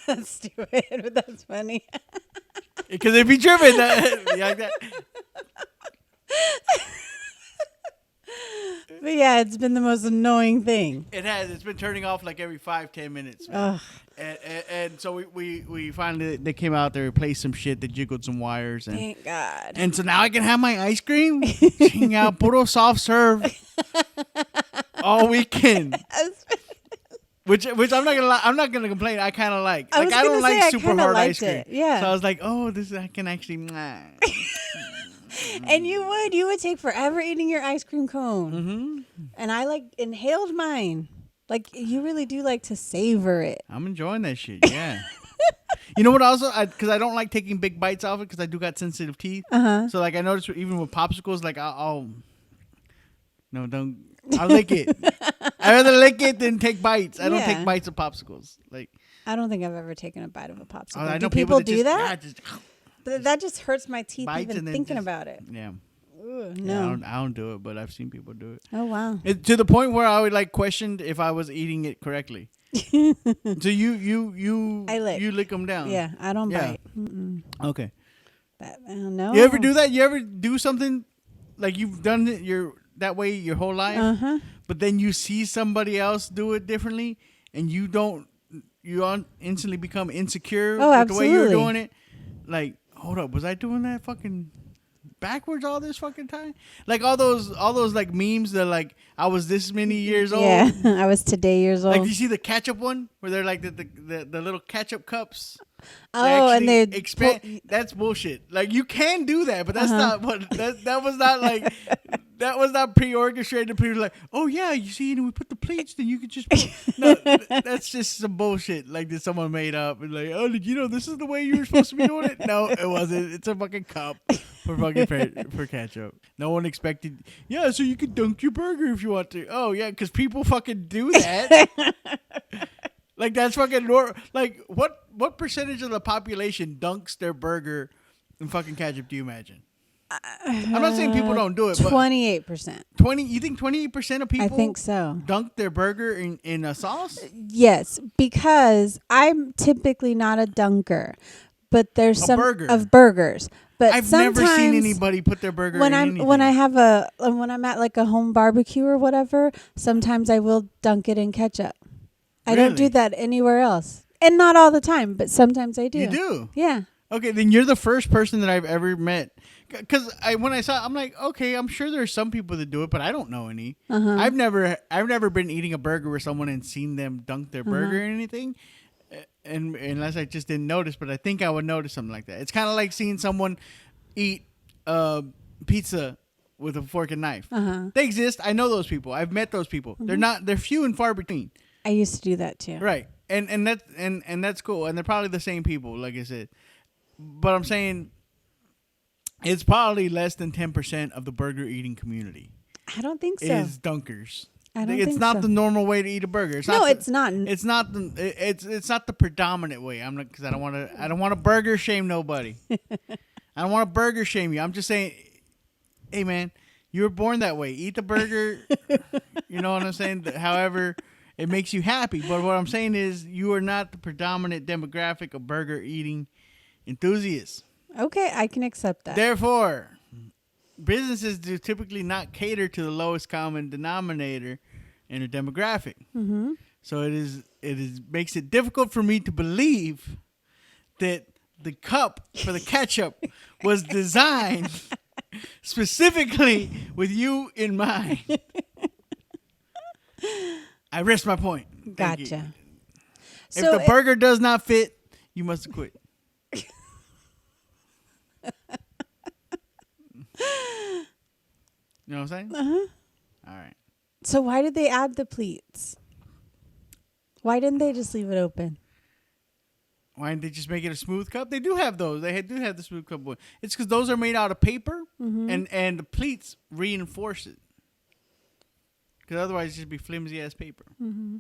That's stupid, but that's funny.
Because it be tripping. Like that.
But yeah, it's been the most annoying thing.
It has. It's been turning off like every 5-10 minutes. And so we finally, they came out, they replaced some shit, they jiggled some wires. And,
thank God.
And so now I can have my ice cream. Ching out, puro soft serve all weekend. Which I'm not gonna lie, I'm not gonna complain. I kind of like. I don't like super hard ice cream.
Yeah.
So I was like, oh, I can actually.
And you would take forever eating your ice cream cone.
Mm-hmm.
And I inhaled mine. Like, you really do like to savor it.
I'm enjoying that shit. Yeah. You know what? Also, because I don't like taking big bites off it because I do got sensitive teeth. So like I noticed even with popsicles, like I'll lick it. I'd rather lick it than take bites. I don't take bites of popsicles. Like,
I don't think I've ever taken a bite of a popsicle.
I know
do people do
just,
that?
Yeah,
That just hurts my teeth
bites
even thinking about it.
Yeah.
Ooh,
No.
no.
I don't do it, but I've seen people do it.
Oh, wow.
To the point where I would questioned if I was eating it correctly. So
I lick.
You lick them down.
Yeah, I don't bite. Mm-mm.
Okay.
I don't know.
You ever do that? You ever do something like you've done it that way your whole life, but then you see somebody else do it differently, and you instantly become insecure with the way you're doing it? Like, hold up, was I doing that fucking backwards all this fucking time? Like all those like memes that like I was this many years old.
Yeah, I was today years old.
Like, do you see the ketchup one where they're like the little ketchup cups?
Oh, and they
expand. That's bullshit. Like, you can do that, but that's not what that was not like. That was not pre-orchestrated. People like, oh yeah, you see, and we put the plates, then you could just put. No, that's just some bullshit. Like that someone made up and like, oh, did you know this is the way you were supposed to be doing it? No, it wasn't. It's a fucking cup for fucking for ketchup. No one expected. Yeah, so you could dunk your burger if you want to. Oh yeah, because people fucking do that. Like, that's fucking like what percentage of the population dunks their burger in fucking ketchup? Do you imagine? I'm not saying people don't do it, but
28%.
20. You think 28% of people?
I think so.
Dunk their burger in a sauce?
Yes, because I'm typically not a dunker, but there's some
burger.
of burgers. But
I've never seen anybody put their burger
when
in
I'm
anything.
when I'm at like a home barbecue or whatever. Sometimes I will dunk it in ketchup. I don't do that anywhere else, and not all the time, but sometimes I do.
You do?
Yeah.
Okay, then you're the first person that I've ever met. Because when I saw it, I'm like, okay, I'm sure there's some people that do it, but I don't know any. I've never been eating a burger with someone and seen them dunk their burger in anything, and unless I just didn't notice. But I think I would notice something like that. It's kind of like seeing someone eat pizza with a fork and knife. They exist. I know those people. I've met those people. They're few and far between.
I used to do that too.
Right, and that's cool, and they're probably the same people, like I said. But I'm saying it's probably less than 10% of the burger eating community.
I don't think so.
Is dunkers.
I don't
it's
think
not
so.
the normal way to eat a burger. It's
no,
not
it's not.
It's not the. It's not the predominant way. I'm not, because I don't want to. I don't want to burger shame nobody. I don't want to burger shame you. I'm just saying, hey man, you were born that way. Eat the burger. You know what I'm saying? However, it makes you happy. But what I'm saying is, you are not the predominant demographic of burger eating enthusiasts.
Okay, I can accept that.
Therefore, businesses do typically not cater to the lowest common denominator in a demographic. So it makes it difficult for me to believe that the cup for the ketchup was designed specifically with you in mind. I rest my point. Thank you.
Gotcha.
If the burger does not fit, you must quit. You know what I'm saying?
Uh-huh.
All right.
So why did they add the pleats? Why didn't they just leave it open?
Why didn't they just make it a smooth cup? They do have those. They do have the smooth cup one. It's because those are made out of paper, and the pleats reinforce it. Because otherwise, it'd just be flimsy ass paper.
Mm-hmm.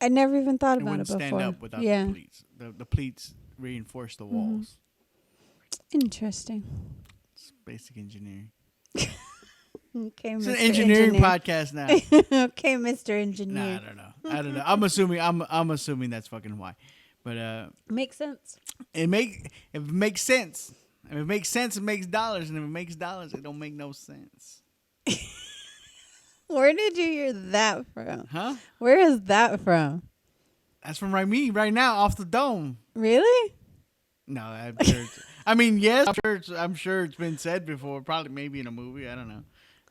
I never even thought
It
about it
wouldn't
before.
stand up without the pleats. The pleats reinforce the walls.
Interesting.
It's basic engineering.
Okay,
It's
Mr.
an engineering
Engineer.
podcast now.
Okay, Mr. Engineer.
Nah, I don't know. I'm assuming that's fucking why. But
Makes sense.
if it makes sense. If it makes sense, it makes dollars, and if it makes dollars, it don't make no sense.
Where did you hear that from?
Huh?
Where is that from?
That's from me right now off the dome.
Really?
No, I'm sure. I mean, yes, I'm sure it's been said before. Probably, maybe in a movie. I don't know.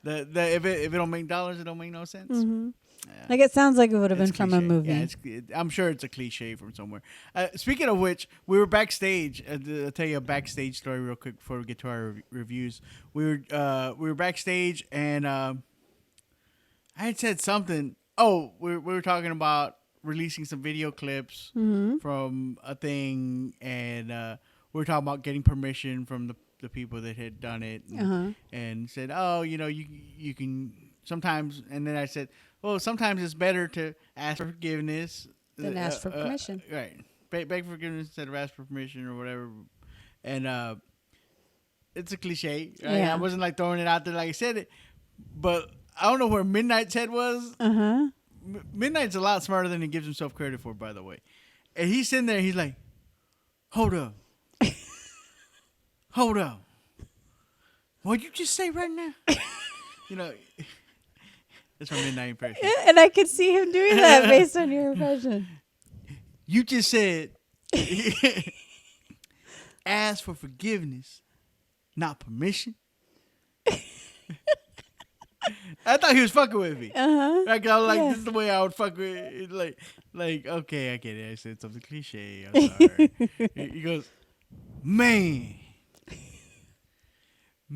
If it don't make dollars, it don't make no sense.
Mm-hmm.
Yeah.
Like it sounds like it would have been
It's
from a
cliche.
movie.
Yeah, I'm sure it's a cliche from somewhere. Speaking of which, we were backstage. I'll tell you a backstage story real quick before we get to our reviews. We were backstage, and I had said something. Oh, we were talking about releasing some video clips from a thing, and we were talking about getting permission from the people that had done it, and said, oh, you can sometimes. And then I said, well, sometimes it's better to ask for forgiveness
Than ask for permission.
Right. Beg for forgiveness instead of ask for permission or whatever. And it's a cliche. Right?
Yeah.
I wasn't like throwing it out there like I said it, but I don't know where Midnite's head was.
Uh-huh.
Midnite's a lot smarter than he gives himself credit for, by the way. And he's sitting there, he's like, hold up. Hold up. What'd you just say right now? That's my Midnight impression.
And I could see him doing that based on your impression.
You just said, ask for forgiveness, not permission. I thought he was fucking with me. Like, I was like, this is the way I would fuck with it. Like, okay, I get it. I said something cliche. I'm sorry. He goes, man. He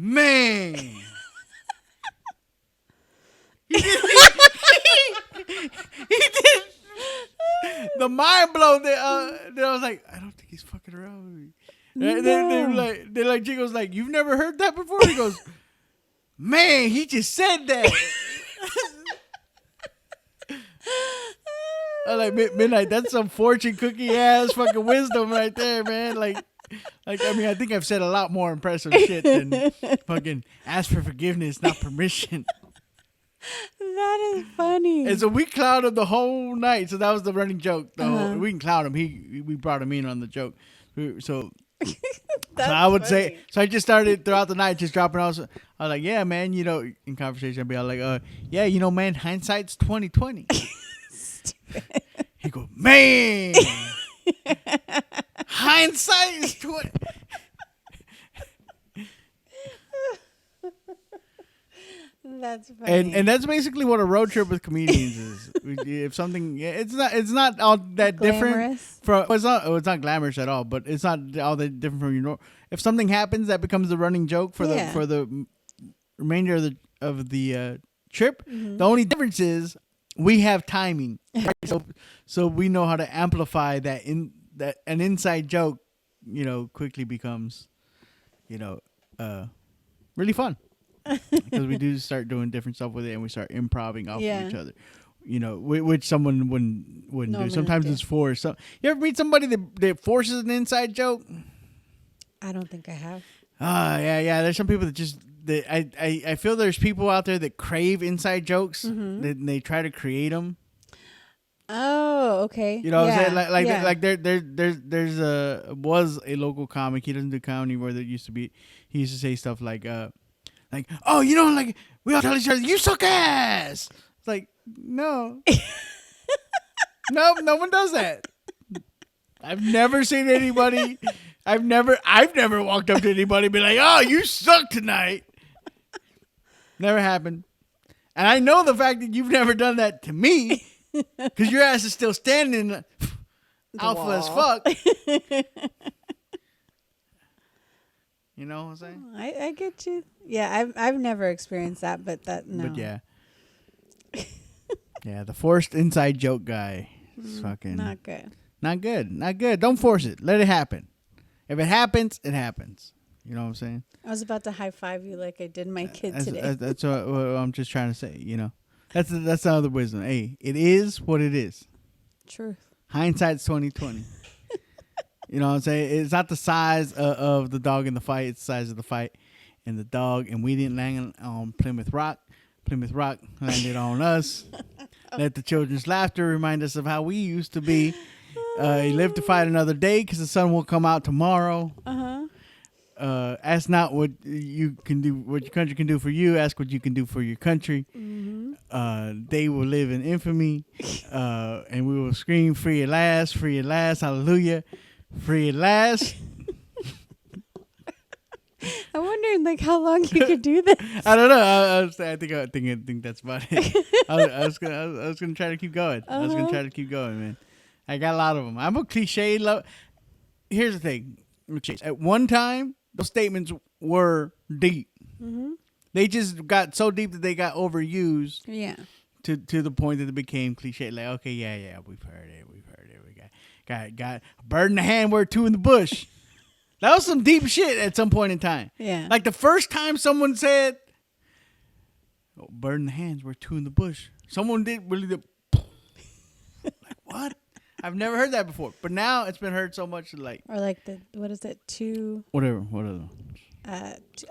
did. The mind blow that I was like, I don't think he's fucking around with me.
No.
They're like, Jingo's like, you've never heard that before? He goes, man, he just said that. I like Midnight. That's some fortune cookie ass fucking wisdom right there, man. Like I mean, I think I've said a lot more impressive shit than fucking ask for forgiveness, not permission.
That is funny.
And so we clowned him the whole night. So that was the running joke. We can clown him. We brought him in on the joke. So I would say. So I just started throughout the night just dropping off. I was like, yeah, man. In conversation, I'd be like, yeah, man, hindsight's 20/20. He go, man, hindsight is 20.
That's funny.
And that's basically what a road trip with comedians is. If something, it's not all that different. It's not glamorous at all, but it's not all that different from your. If something happens, that becomes the running joke for the remainder of the trip. Mm-hmm. The only difference is we have timing, right? so we know how to amplify that an inside joke, quickly becomes, really fun. Because we do start doing different stuff with it, and we start improvising off of each other, which someone wouldn't do. Sometimes it's forced. So, you ever meet somebody that forces an inside joke?
I don't think I have.
Yeah. There's some people I feel there's people out there that crave inside jokes. Mm-hmm. They try to create them.
Oh, okay.
You know what I'm saying? Like there's was a local comic. He doesn't do comedy where there used to be. He used to say stuff like oh, like we all tell each other, you suck ass. It's like, no. No one does that. I've never seen anybody I've never walked up to anybody and be like, "Oh, you suck tonight." Never happened. And I know the fact that you've never done that to me because your ass is still standing alpha as fuck. You know what I'm saying?
I get you. Yeah, I've never experienced that, but no.
But yeah. Yeah, the forced inside joke guy is fucking
Not good.
Not good. Not good. Don't force it. Let it happen. If it happens, it happens. You know what I'm saying?
I was about to high five you like I did my kid today.
That's what I'm just trying to say. You know, that's the other wisdom. Hey, it is what it is.
Truth.
Hindsight's 20/20. You know what I'm saying? It's not the size of the dog in the fight. It's the size of the fight and the dog. And we didn't land on Plymouth Rock. Plymouth Rock landed on us. Let the children's laughter remind us of how we used to be. You live to fight another day because the sun will come out tomorrow. Ask not what you can do, what your country can do for you. Ask what you can do for your country. Mm-hmm. They will live in infamy, and we will scream free at last, hallelujah, free at last.
I'm wondering like how long you could do this.
I don't know. I think that's about it. I was gonna try to keep going. I was gonna try to keep going, man. I got a lot of them. I'm a cliche. Here's the thing. At one time, those statements were deep. Mm-hmm. They just got so deep that they got overused.
Yeah.
To the point that it became cliche. Like, okay, yeah, we've heard it. We got a bird in the hand, we're two in the bush. That was some deep shit at some point in time.
Yeah.
Like the first time someone said, oh, bird in the hands, we're two in the bush. Someone did really the like what? I've never heard that before. But now it's been heard so much like
or like what is it? Two
whatever. What are those?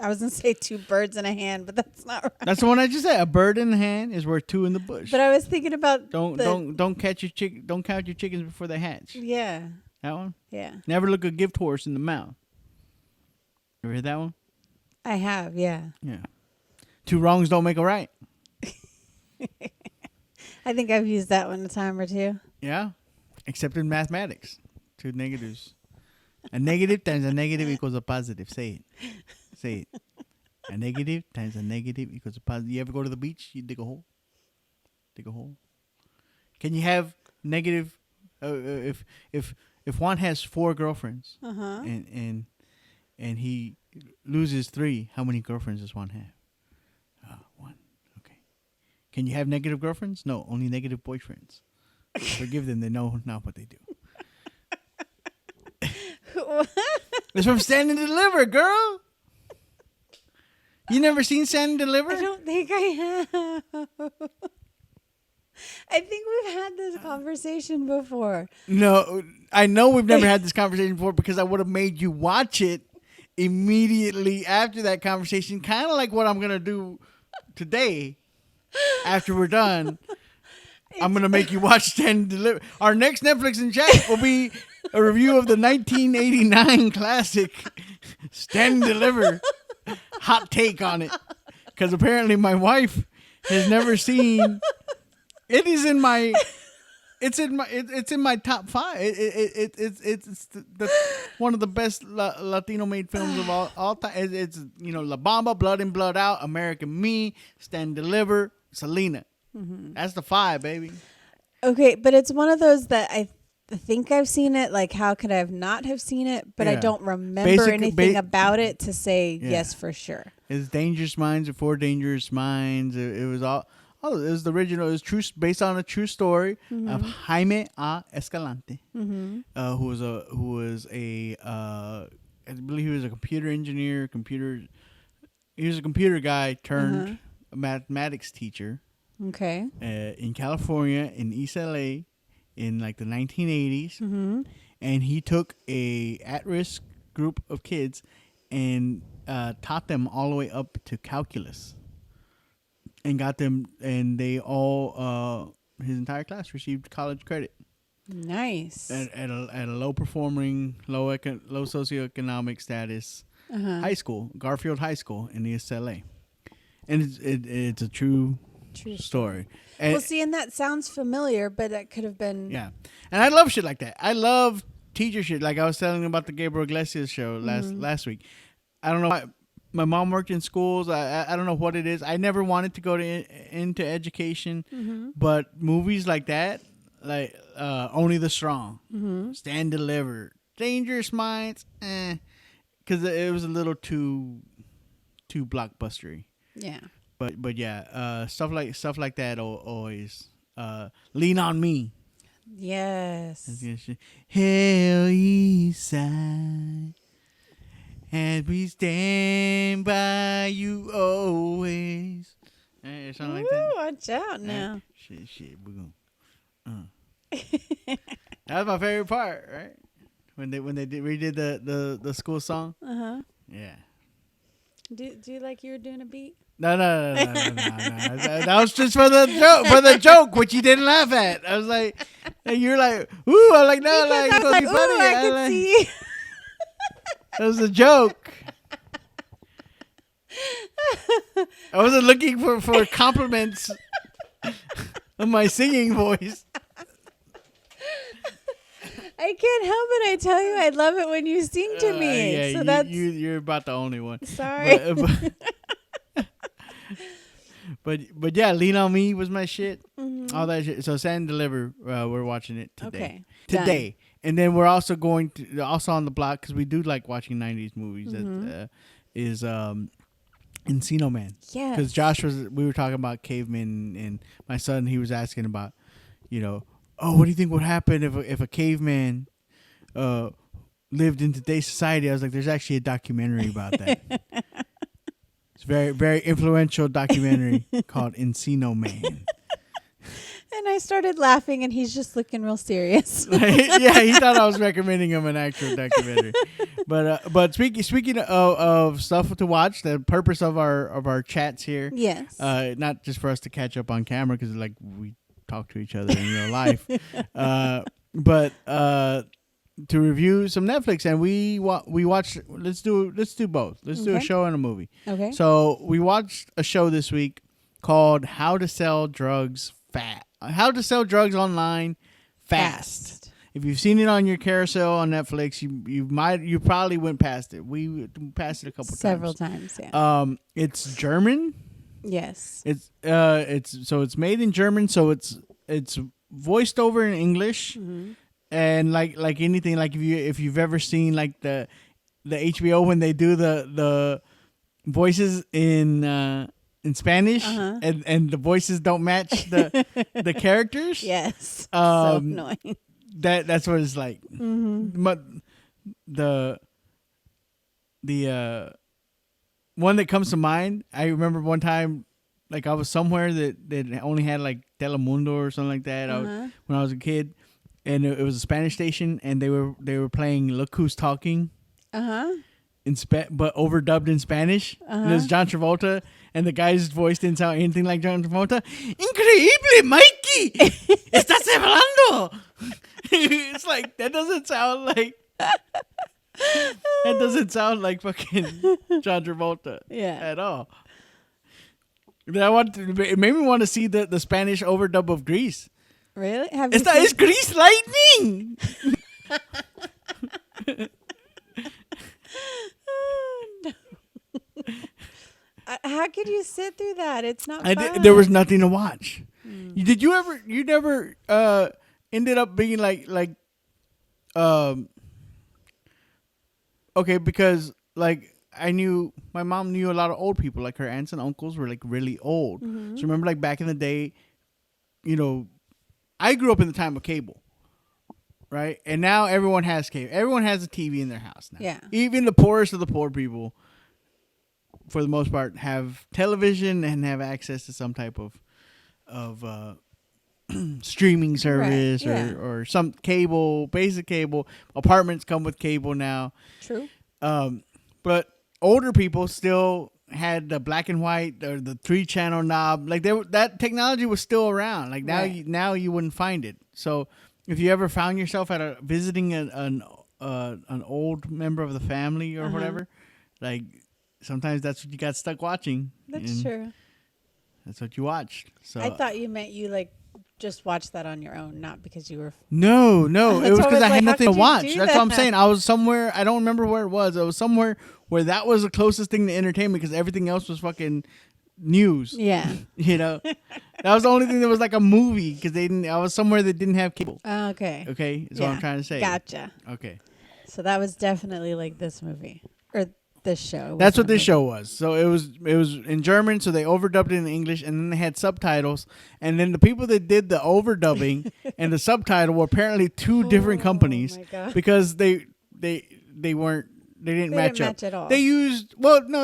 I was gonna say two birds in a hand, but that's not right.
That's the one I just said. A bird in the hand is worth two in the bush.
But I was thinking about
don't catch your don't count your chickens before they hatch.
Yeah.
That one?
Yeah.
Never look a gift horse in the mouth. Ever heard that one?
I have, yeah.
Yeah. Two wrongs don't make a right.
I think I've used that one a time or two.
Yeah. Except in mathematics. Two negatives. A negative times a negative equals a positive. Say it. Say it. A negative times a negative equals a positive. You ever go to the beach? You dig a hole? Dig a hole? Can you have negative... if Juan has 4 girlfriends and he loses 3, how many girlfriends does Juan have? 1. Okay. Can you have negative girlfriends? No, only negative boyfriends. Forgive them. They know not what they do. It's from Stand and Deliver, girl. You never seen Stand and Deliver?
I don't think I have. I think we've had this conversation before.
No, I know we've never had this conversation before because I would have made you watch it immediately after that conversation, kind of like what I'm going to do today after we're done. I'm going to make you watch Stand and Deliver. Our next Netflix and Chat will be a review of the 1989 classic Stand and Deliver. Hot take on it. Because apparently my wife has never seen... It is in my... It's in my top 5. It's one of the best Latino made films of all time. It's La Bamba, Blood In, Blood Out, American Me, Stand Deliver, Selena. Mm-hmm. That's the 5, baby.
Okay, but it's one of those that I think I've seen it. Like, how could I have not have seen it? But I don't remember anything about it to say yes for sure. It's
Dangerous Minds before Dangerous Minds. It was all. Oh, it was the original. It was true, based on a true story of Jaime A. Escalante, who was a I believe he was a computer engineer. He was a computer guy turned a mathematics teacher.
Okay.
In California, in East LA, in like the 1980s, and he took a at-risk group of kids and taught them all the way up to calculus. And got them, and they all, his entire class received college credit.
Nice.
At a low performing, low socioeconomic status high school, Garfield High School in East LA. And it's a true story. And
well, see, and that sounds familiar, but that could have been.
Yeah. And I love shit like that. I love teacher shit. Like I was telling about the Gabriel Iglesias show last week. I don't know why. My mom worked in schools. I don't know what it is. I never wanted to go into education, but movies like that, like Only the Strong, Stand Deliver, Dangerous Minds, because it was a little too blockbustery.
Yeah.
But yeah, stuff like that always Lean on Me.
Yes.
Hell East Side. And we stand by you always. Or something like that.
Watch out now.
Shit. We're going. That was my favorite part, right? When they redid the school song. Yeah.
Do you like you were doing a beat?
No. That was just for the joke, which you didn't laugh at. I was like, you're like, ooh. I'm like, no,
Because
like,
I
it's
was like,
gonna be funny.
ooh, I could see.
That was a joke. I wasn't looking for compliments of my singing voice.
I can't help it. I tell you, I love it when you sing to me.
Yeah,
so that's
you're about the only one.
sorry.
But yeah, Lean on Me was my shit. All that shit. So Stand and Deliver, we're watching it today.
Okay.
Today.
Done.
And then we're also going to on the block because we do like watching 90s movies. That is Encino Man.
Yes.
Because we were talking about cavemen, and my son, he was asking about, what do you think would happen if a caveman lived in today's society? I was like, there's actually a documentary about that. It's a very, very influential documentary called Encino Man.
And I started laughing, and he's just looking real serious.
Yeah, he thought I was recommending him an actual documentary. But speaking of stuff to watch, the purpose of our chats here,
Yes.
not just for us to catch up on camera because like we talk to each other in real life, but to review some Netflix, and we watched. Let's do both. Let's do a show and a movie.
Okay.
So we watched a show this week called How to Sell Drugs Online Fast. If you've seen it on your carousel on Netflix, you probably went past it. We passed it a couple
Several times. Yeah.
It's German.
Yes.
It's made in German, so it's voiced over in English, and like anything, like if you've ever seen like the HBO when they do the voices in Spanish, and the voices don't match the characters.
Yes.
So
annoying.
That's what it's like. But the one that comes to mind, I remember one time, like I was somewhere that only had like Telemundo or something like that when I was a kid, and it was a Spanish station, and they were playing Look Who's Talking. But overdubbed in Spanish. And it was John Travolta, and the guy's voice didn't sound anything like John Travolta. Increíble, Mikey! Estás hablando! It's like, that doesn't sound like fucking John Travolta at all. It made me want to see the Spanish overdub of Grease.
Really?
It's Grease Lightning!
No. How could you sit through that? It's not fun.
There was nothing to watch. Did you ever? You never ended up being like okay, because like my mom knew a lot of old people, like her aunts and uncles were like really old. So remember, like back in the day, I grew up in the time of cable. Right? And now everyone has cable. Everyone has a TV in their house now.
Yeah.
Even the poorest of the poor people, for the most part, have television and have access to some type of streaming service,
right.
or some cable, basic cable. Apartments come with cable now.
True.
But older people still had the black and white or the 3-channel knob. Like that technology was still around. Like now, now you wouldn't find it. So if you ever found yourself visiting an old member of the family or whatever, like sometimes that's what you got stuck watching.
That's true.
That's what you watched. So
I thought you meant you like just watched that on your own, not because you were.
No, it was
So I
because
was
I had
like, how
nothing to
could you
watch.
do
That's what I'm
that?
saying. I was somewhere. I don't remember where it was. I was somewhere where that was the closest thing to entertainment because everything else was fucking news.
Yeah.
You know, that was the only thing that was like a movie because they didn't. I was somewhere that didn't have cable.
Okay.
Okay, is what I'm trying to say.
Gotcha.
Okay,
So that was definitely like this movie or this show. It
that's
wasn't
what
a
this
movie.
show was. So it was in German, so they overdubbed it in English, and then they had subtitles. And then the people that did the overdubbing and the subtitle were apparently two different companies
my God.
because they weren't they didn't
They
match
didn't
up.
match at all.
They used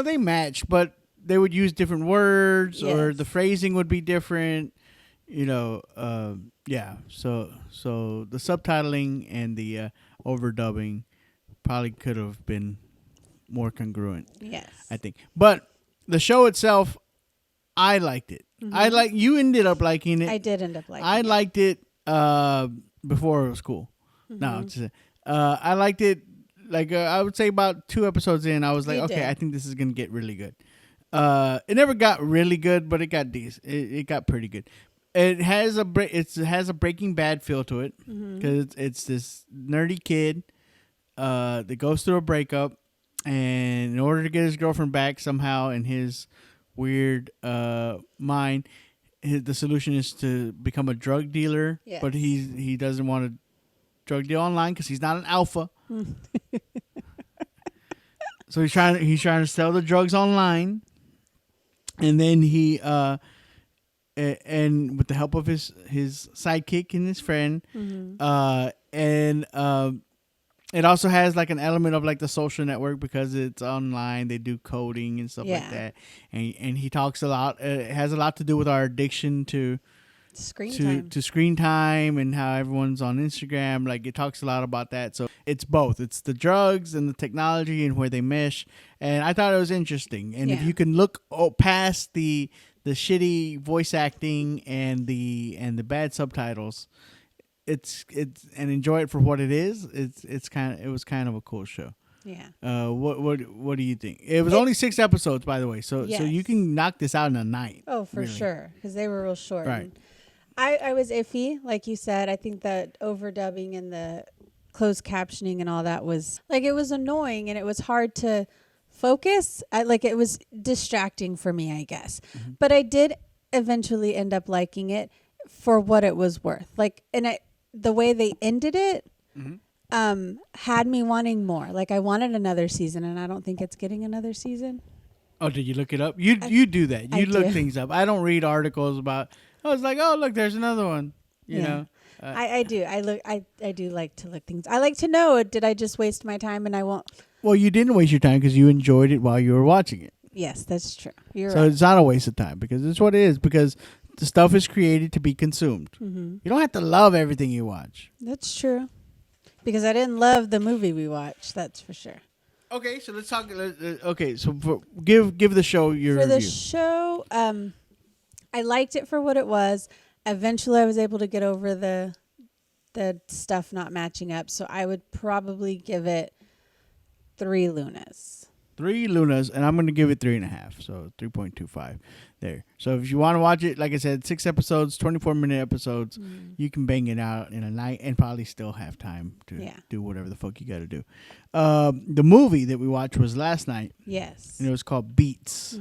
they matched, but they would use different words or
Yes.
the phrasing would be different. You know, yeah. So the subtitling and the overdubbing probably could have been more congruent,
Yes.
I think. But the show itself, I liked it. You ended up liking it.
I did end up liking
I
it.
liked it before it was cool. No, I liked it. Like I would say about 2 episodes in, I was like,
You
okay,
did.
I think this is gonna get really good. It never got really good, but it got decent. It got pretty good. It has a Breaking Bad feel to it because it's this nerdy kid that goes through a breakup, and in order to get his girlfriend back somehow, in his weird mind, the solution is to become a drug dealer.
Yes.
But he doesn't want to drug deal online because he's not an alpha. So he's trying to sell the drugs online, and then he and with the help of his sidekick and his friend, it also has like an element of like the social network because it's online. They do coding and stuff like
Yeah.
that, and he talks a lot. It has a lot to do with our addiction to screen time and how everyone's on Instagram. Like it talks a lot about that. So it's both. It's the drugs and the technology and where they mesh. And I thought it was interesting. And if
Yeah.
you can look past the shitty voice acting and the bad subtitles, it's and enjoy it for what it is. It was kind of a cool show.
Yeah.
What do you think? It was only 6 episodes, by the way. So
Yes.
you can knock this out in a night.
Oh, for
really.
sure, because they were real short.
Right.
And I was iffy, like you said. I think that overdubbing and the closed captioning and all that was like it was annoying and it was hard to focus. It was distracting for me, I guess. But I did eventually end up liking it for what it was worth. Like, and the way they ended it had me wanting more. Like I wanted another season, and I don't think it's getting another season.
Oh, did you look it up? You do that.
I
You look
do.
things up. I don't read articles about. I was like, oh look, there's another one. You know.
I do. I do like to look things. I like to know, did I just waste my time and I won't.
Well, you didn't waste your time because you enjoyed it while you were watching it.
Yes, that's true. You're
So
right.
it's not a waste of time because it's what it is. Because the stuff is created to be consumed. You don't have to love everything you watch.
That's true. Because I didn't love the movie we watched, that's for sure.
Okay, so let's talk. Okay, so give the show your
For the
review.
show, I liked it for what it was. Eventually, I was able to get over the stuff not matching up. So I would probably give it 3 Lunas.
3 Lunas, and I'm going to give it 3.5, so 3.25 there. So if you want to watch it, like I said, 6 episodes, 24-minute episodes, you can bang it out in a night and probably still have time to do whatever the fuck you got to do. The movie that we watched was last night,
Yes.
and it was called Beats.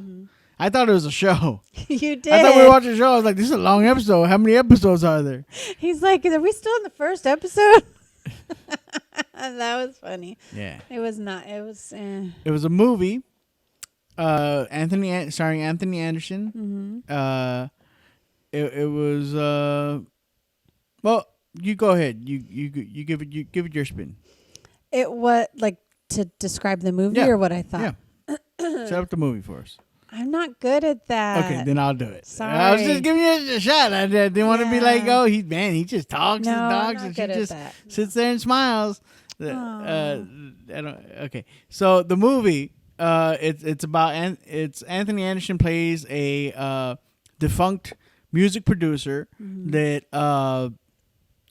I thought it was a show.
You did.
I thought we were watching a show. I was like, this is a long episode. How many episodes are there?
He's like, are we still in the first episode? That was funny.
Yeah.
It was not. It was.
It was a movie. Starring Anthony Anderson. It was. Well, you go ahead. You give it your spin.
It was like to describe the movie
Yeah.
or what I thought.
Yeah. Set up the movie for us.
I'm not good at that.
Okay, then I'll do it.
Sorry.
I was just giving you a shot. I didn't want to be like,
Yeah.
oh, he just talks and
No, I'm
talks,
not
and she
good at
just
that.
sits there and smiles.
Aw.
Okay, so the movie, it's about it's Anthony Anderson plays a defunct music producer that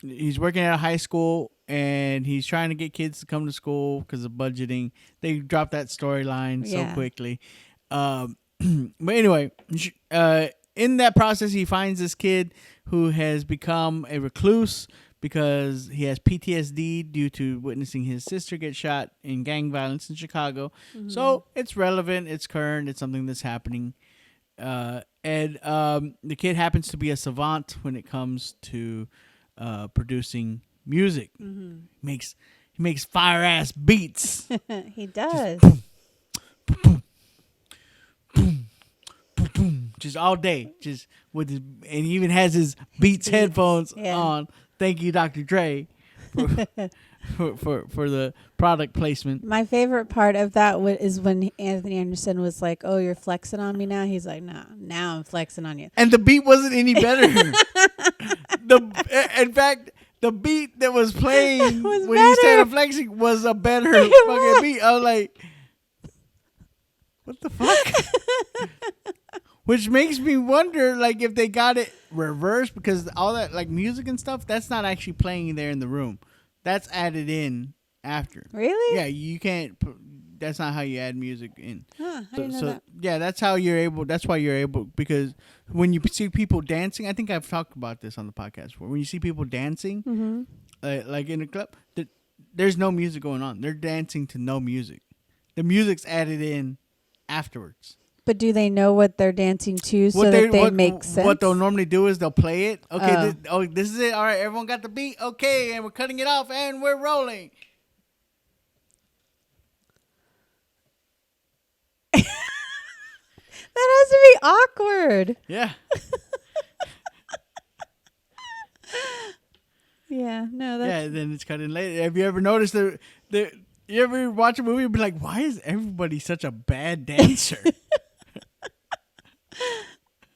he's working at a high school and he's trying to get kids to come to school because of budgeting. They dropped that storyline so
Yeah.
quickly. But anyway, in that process, he finds this kid who has become a recluse because he has PTSD due to witnessing his sister get shot in gang violence in Chicago. So it's relevant, it's current, it's something that's happening. And the kid happens to be a savant when it comes to producing music. He makes fire ass beats.
He does.
Just all day, just with his, and he even has his Beats headphones on. Thank you, Dr. Dre, for the product placement.
My favorite part of that is when Anthony Anderson was like, "Oh, you're flexing on me now." He's like, "Nah, now I'm flexing on you."
And the beat wasn't any better. In fact, the beat that was playing when he started flexing was a better fucking beat. I was like, what the fuck? Which makes me wonder, like, if they got it reversed, because all that, like, music and stuff, that's not actually playing there in the room. That's added in after.
Really?
Yeah, you can't. That's not how you add music in.
Huh, I didn't know that.
Yeah, that's how you're able. That's why you're able, because when you see people dancing, I think I've talked about this on the podcast before. When you see people dancing, like in a club, there's no music going on. They're dancing to no music. The music's added in afterwards.
But do they know what they're dancing to so that they make sense?
What they'll normally do is they'll play it. Okay, this is it. All right, everyone got the beat. Okay, and we're cutting it off, and we're rolling.
That has to be awkward.
Yeah.
Yeah, no, that's...
Yeah, then it's cut in later. Have you ever noticed that you ever watch a movie and be like, why is everybody such a bad dancer?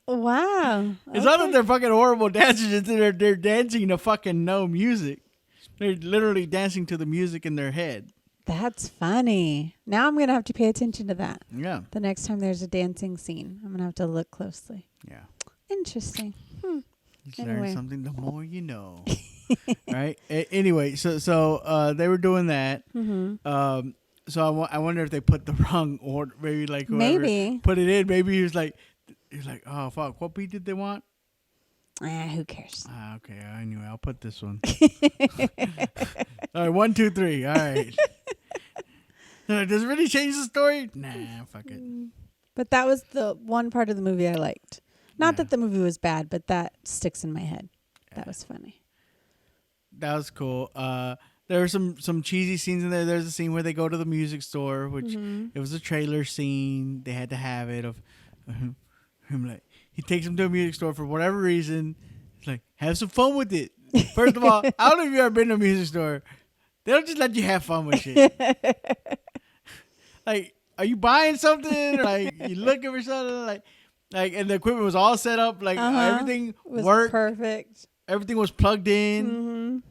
Wow.
It's not that they're fucking horrible dancers. It's that they're dancing to fucking no music. They're literally dancing to the music in their head.
That's funny. Now I'm going to have to pay attention to that.
Yeah.
The next time there's a dancing scene, I'm going to have to look closely.
Yeah.
Interesting.
You learn something the more you know. Right? Anyway, so they were doing that. So I wonder if they put the wrong order. Maybe like whoever put it in. Maybe he was like, oh fuck, what beat did they want?
Who cares?
Okay. Anyway, I'll put this one. All right, 1, 2, 3. All right. Does it really change the story? Nah, fuck it.
But that was the one part of the movie I liked. Not that the movie was bad, but that sticks in my head. That was funny.
That was cool. There were some cheesy scenes in there. There's a scene where they go to the music store, which it was a trailer scene. They had to have it of him, like, he takes him to a music store for whatever reason. He's like, have some fun with it. First of all, I don't know if you've ever been to a music store. They don't just let you have fun with shit. Like, are you buying something? Or like, you looking for something? Like, and the equipment was all set up. Like, everything
was
worked.
Perfect.
Everything was plugged in.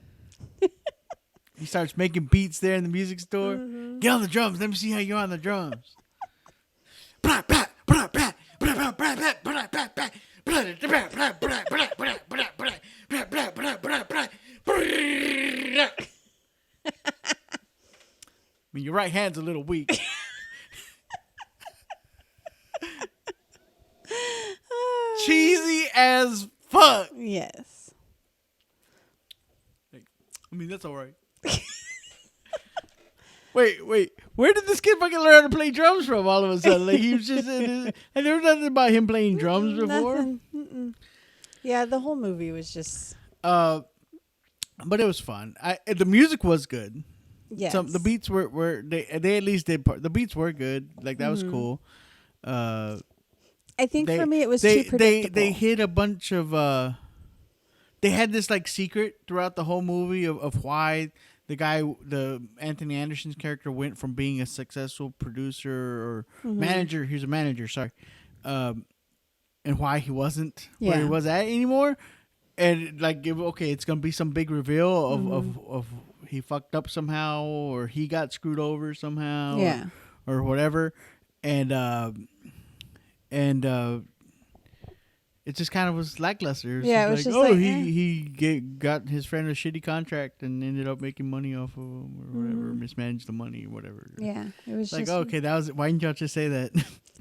He starts making beats there in the music store. Get on the drums. Let me see how you're on the drums. I mean, your right hand's a little weak. Cheesy as fuck.
Yes.
I mean, that's all right. Wait. Where did this kid fucking learn how to play drums from all of a sudden? Like, he was just and there was nothing about him playing drums before.
Yeah, the whole movie was just...
But it was fun. The music was good.
Yes.
The beats were they at least did the beats were good. Like, that was cool.
I think for me it was too predictable.
They hit a bunch of they had this like secret throughout the whole movie of why the Anthony Anderson's character went from being a successful producer or manager. He was a manager, sorry. And why he wasn't where he was at anymore. And like, it's gonna be some big reveal of he fucked up somehow, or he got screwed over somehow, or whatever. And it just kind of was lackluster.
Yeah, it was
like,
just
oh,
like,
he got his friend a shitty contract and ended up making money off of him or whatever, mismanaged the money or whatever.
Yeah, it was
Like,
just
okay, that was it. Why didn't y'all just say that?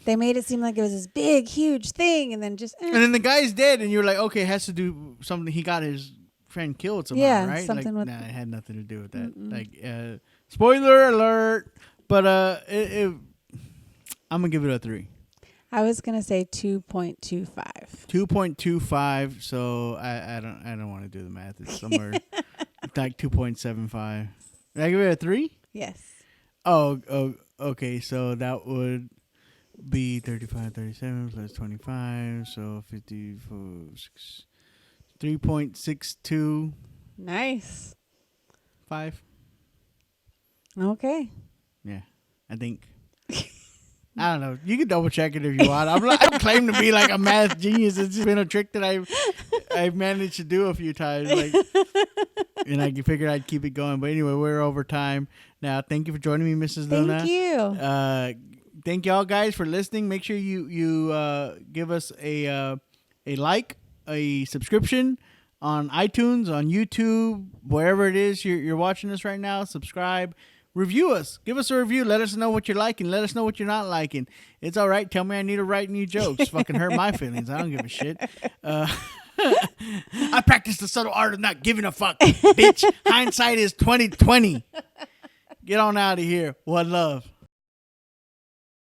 they made it seem like it was this big, huge thing, and then just
And then the guy's dead, and you're like, okay, it has to do something. He got his friend killed somehow,
Yeah,
right?
something
like,
with-
nah, it had nothing to do with that. Like, spoiler alert. But I'm gonna give it a 3.
I was gonna say 2.25.
2.25. So I don't want to do the math. It's somewhere like 2.75. Did I give it a 3?
Yes.
Oh, okay. So that would be 35, 37 plus 25. So 54, 3.625.
Nice. Okay.
Yeah, I think. I don't know. You can double check it if you want. I claim to be like a math genius. It's just been a trick that I've managed to do a few times. Like, and I figured I'd keep it going. But anyway, we're over time now. Thank you for joining me, Mrs. Luna.
Thank you.
Thank y'all guys for listening. Make sure you give us a like, a subscription on iTunes, on YouTube, wherever it is you're watching us right now. Subscribe. Review us. Give us a review. Let us know what you're liking. Let us know what you're not liking. It's all right. Tell me I need to write new jokes. Fucking hurt my feelings. I don't give a shit. I practice the subtle art of not giving a fuck, bitch. Hindsight is 2020. Get on out of here. One love.